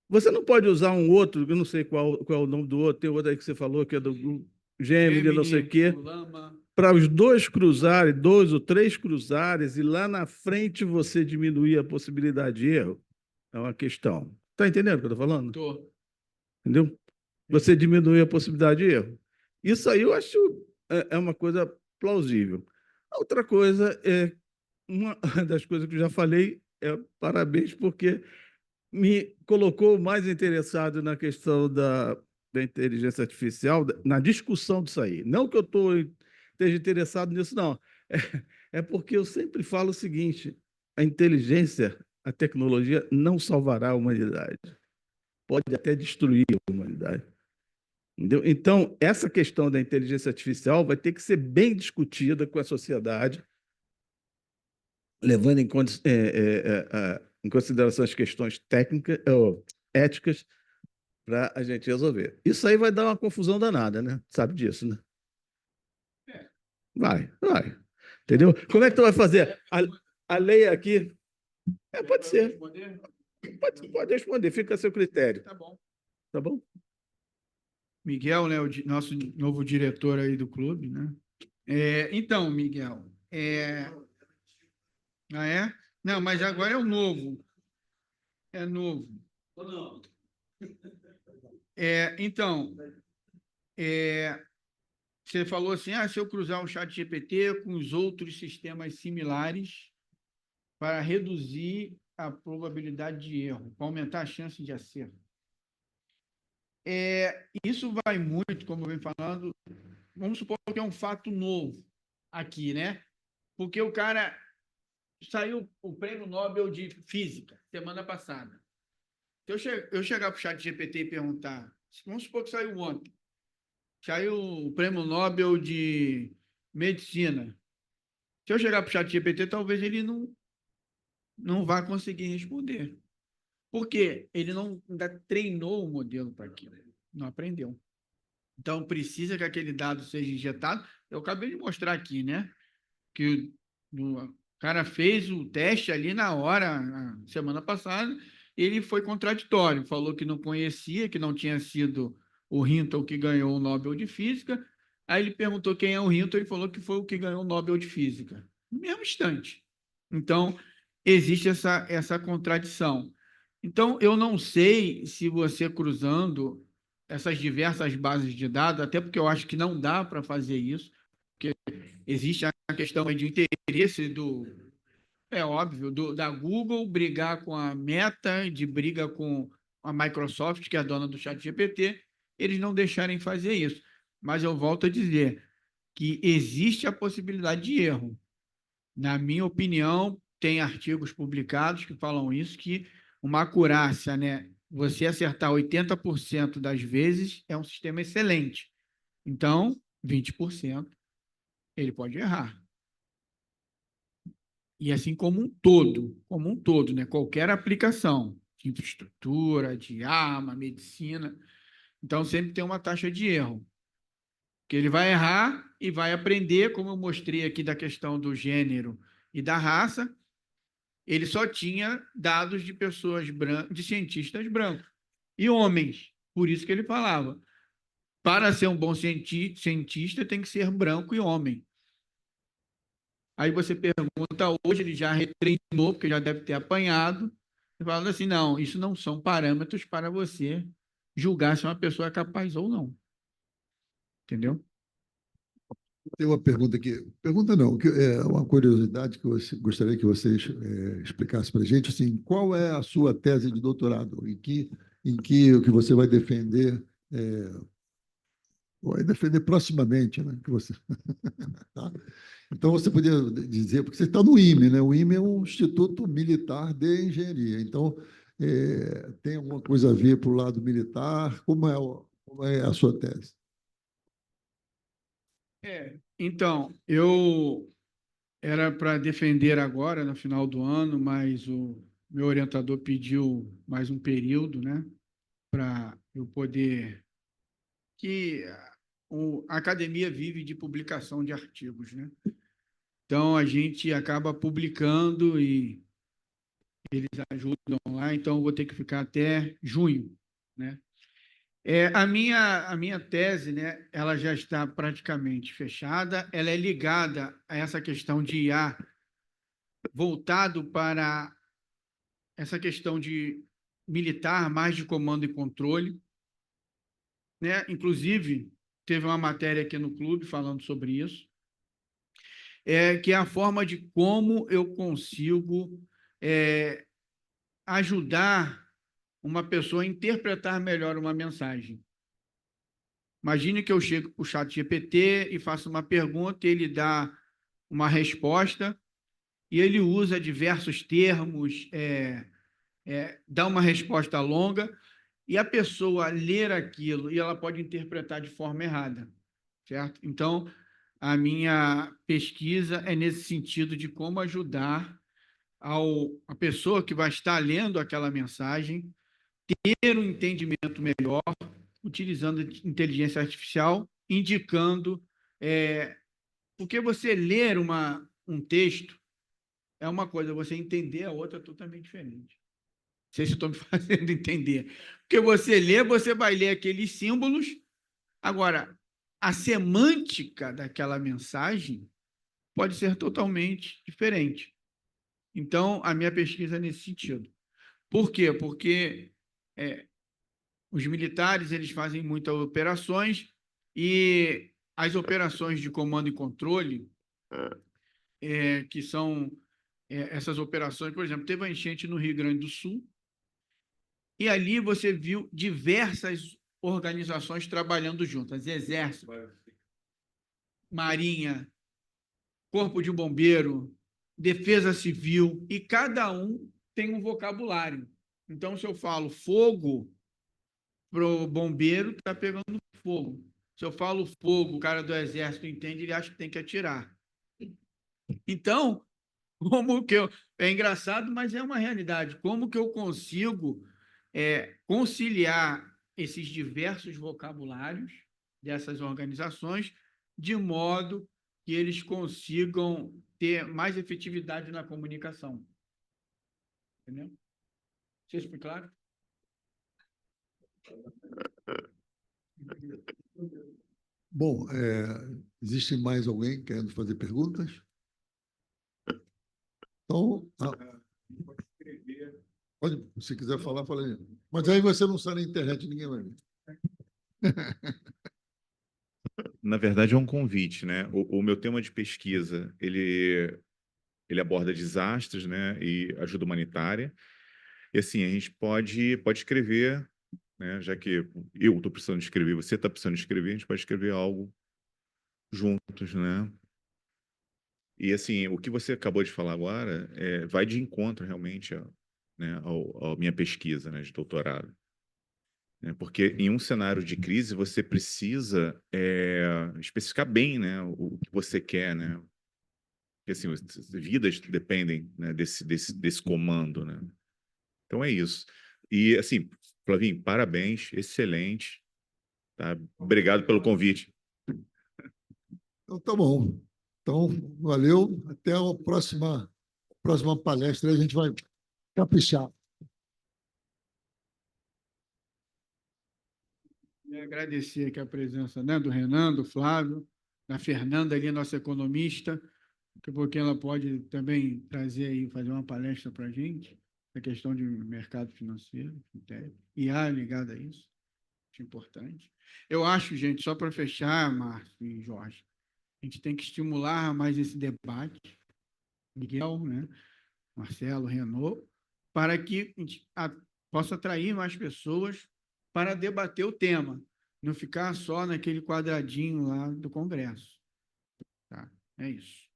Você não pode usar um outro, eu não sei qual é o nome do outro, tem outro aí que você falou que é do Gemini, não sei o quê, para os dois cruzarem, 2 ou 3 cruzarem, e lá na frente você diminuir a possibilidade de erro. É uma questão. Está entendendo o que eu estou falando? Estou. Entendeu? Você diminui a possibilidade de erro. Isso aí eu acho uma coisa plausível. A outra coisa uma das coisas que eu já falei, parabéns, porque me colocou mais interessado na questão da inteligência artificial, na discussão disso aí. Não que eu esteja interessado nisso, não. É porque eu sempre falo o seguinte: a inteligência, a tecnologia não salvará a humanidade. Pode até destruir a humanidade. Entendeu? Então, essa questão da inteligência artificial vai ter que ser bem discutida com a sociedade, levando em consideração as questões técnicas, éticas, para a gente resolver. Isso aí vai dar uma confusão danada, né? Sabe disso, né? Vai. Entendeu? Como é que tu vai fazer? A lei aqui... pode ser. Pode responder, fica a seu critério. Tá bom. Tá bom? Miguel, né, o nosso novo diretor aí do clube, né? Então, Miguel, Ah, é? Não, mas agora é o novo. É novo. Então, você falou assim, se eu cruzar o chat GPT com os outros sistemas similares para reduzir a probabilidade de erro, para aumentar a chance de acerto. Isso vai muito, como eu venho falando, vamos supor que é um fato novo aqui, né? Porque o cara saiu o prêmio Nobel de Física semana passada. Eu chegar para o chat GPT e perguntar, vamos supor que saiu ontem, saiu o prêmio Nobel de Medicina. Se eu chegar para o chat GPT, talvez ele não vá conseguir responder. Por quê? Ele não ainda treinou o modelo para aquilo, não aprendeu. Então, precisa que aquele dado seja injetado. Eu acabei de mostrar aqui, né? Que o cara fez o teste ali na hora, na semana passada, ele foi contraditório, falou que não conhecia, que não tinha sido o Hinton que ganhou o Nobel de Física. Aí ele perguntou quem é o Hinton, ele falou que foi o que ganhou o Nobel de Física. No mesmo instante. Então, existe essa contradição. Então, eu não sei se você cruzando essas diversas bases de dados, até porque eu acho que não dá para fazer isso, porque existe a questão aí de interesse é óbvio, da Google brigar com a Meta, de briga com a Microsoft, que é a dona do ChatGPT, eles não deixarem fazer isso. Mas eu volto a dizer que existe a possibilidade de erro. Na minha opinião, tem artigos publicados que falam isso, que uma acurácia, né? Você acertar 80% das vezes é um sistema excelente. Então, 20% ele pode errar. E assim como um todo, né? Qualquer aplicação de infraestrutura, de arma, medicina. Então, sempre tem uma taxa de erro. Que ele vai errar e vai aprender, como eu mostrei aqui da questão do gênero e da raça, ele só tinha dados de pessoas brancas, de cientistas brancos e homens. Por isso que ele falava, para ser um bom cientista tem que ser branco e homem. Aí você pergunta hoje, ele já retreinou, porque já deve ter apanhado, e falando assim, não, isso não são parâmetros para você julgar se uma pessoa é capaz ou não. Entendeu? Tem uma pergunta aqui. Pergunta não, que é uma curiosidade que você gostaria que você explicasse para a gente. Assim, qual é a sua tese de doutorado? Em que o que você vai defender proximamente, né? Que você, tá? Então, você podia dizer, porque você está no IME, né? O IME é um Instituto Militar de Engenharia. Então, tem alguma coisa a ver para o lado militar? Como é a sua tese? Então, eu era para defender agora, no final do ano, mas o meu orientador pediu mais um período, né, para eu poder. Que a academia vive de publicação de artigos, né? Então, a gente acaba publicando e eles ajudam lá, então eu vou ter que ficar até junho, né? A minha tese, né, ela já está praticamente fechada, ela é ligada a essa questão de IA, voltado para essa questão de militar, mais de comando e controle, né? Inclusive, teve uma matéria aqui no clube falando sobre isso, que é a forma de como eu consigo ajudar uma pessoa a interpretar melhor uma mensagem. Imagine que eu chego para o chat GPT e faço uma pergunta, e ele dá uma resposta, e ele usa diversos termos, dá uma resposta longa, e a pessoa ler aquilo e ela pode interpretar de forma errada, certo? Então, a minha pesquisa é nesse sentido de como ajudar a pessoa que vai estar lendo aquela mensagem ter um entendimento melhor, utilizando inteligência artificial, indicando. Porque você ler um texto é uma coisa, você entender a outra é totalmente diferente. Não sei se estou me fazendo entender. Porque você lê, você vai ler aqueles símbolos. Agora, a semântica daquela mensagem pode ser totalmente diferente. Então, a minha pesquisa é nesse sentido. Por quê? Porque os militares eles fazem muitas operações e as operações de comando e controle, que são essas operações, por exemplo, teve uma enchente no Rio Grande do Sul e ali você viu diversas organizações trabalhando juntas, Exército, Marinha, Corpo de Bombeiro, Defesa Civil, e cada um tem um vocabulário. Então, se eu falo fogo, para o bombeiro, está pegando fogo. Se eu falo fogo, o cara do exército entende, ele acha que tem que atirar. Então, como que eu... É engraçado, mas é uma realidade. Como que eu consigo conciliar esses diversos vocabulários dessas organizações de modo que eles consigam ter mais efetividade na comunicação? Entendeu? Não sei se foi claro? Bom, existe mais alguém querendo fazer perguntas? Então, Então, pode, se quiser falar, fala aí. Mas aí você não sai na internet, ninguém vai ver. Na verdade, é um convite, né? O meu tema de pesquisa, ele aborda desastres, né, e ajuda humanitária. E assim, a gente pode escrever, né, já que eu estou precisando escrever, você está precisando escrever, a gente pode escrever algo juntos, né? E assim, o que você acabou de falar agora vai de encontro realmente né, à minha pesquisa, né, de doutorado. Né? Porque em um cenário de crise você precisa especificar bem, né, o que você quer, né? Porque assim, vidas dependem, né, desse comando, né? Então é isso. E assim, Flavinho, parabéns, excelente. Tá? Obrigado pelo convite. Então, tá bom. Então, valeu. Até a próxima palestra. A gente vai caprichar. E agradecer aqui a presença, né, do Renan, do Flávio, da Fernanda ali, nossa economista, que porque ela pode também trazer aí, fazer uma palestra para a gente, a questão de mercado financeiro, IA ligada a isso, acho importante. Eu acho, gente, só para fechar, Márcio e Jorge, a gente tem que estimular mais esse debate, Miguel, né, Marcelo, Renault, para que a gente possa atrair mais pessoas para debater o tema, não ficar só naquele quadradinho lá do Congresso. Tá? É isso.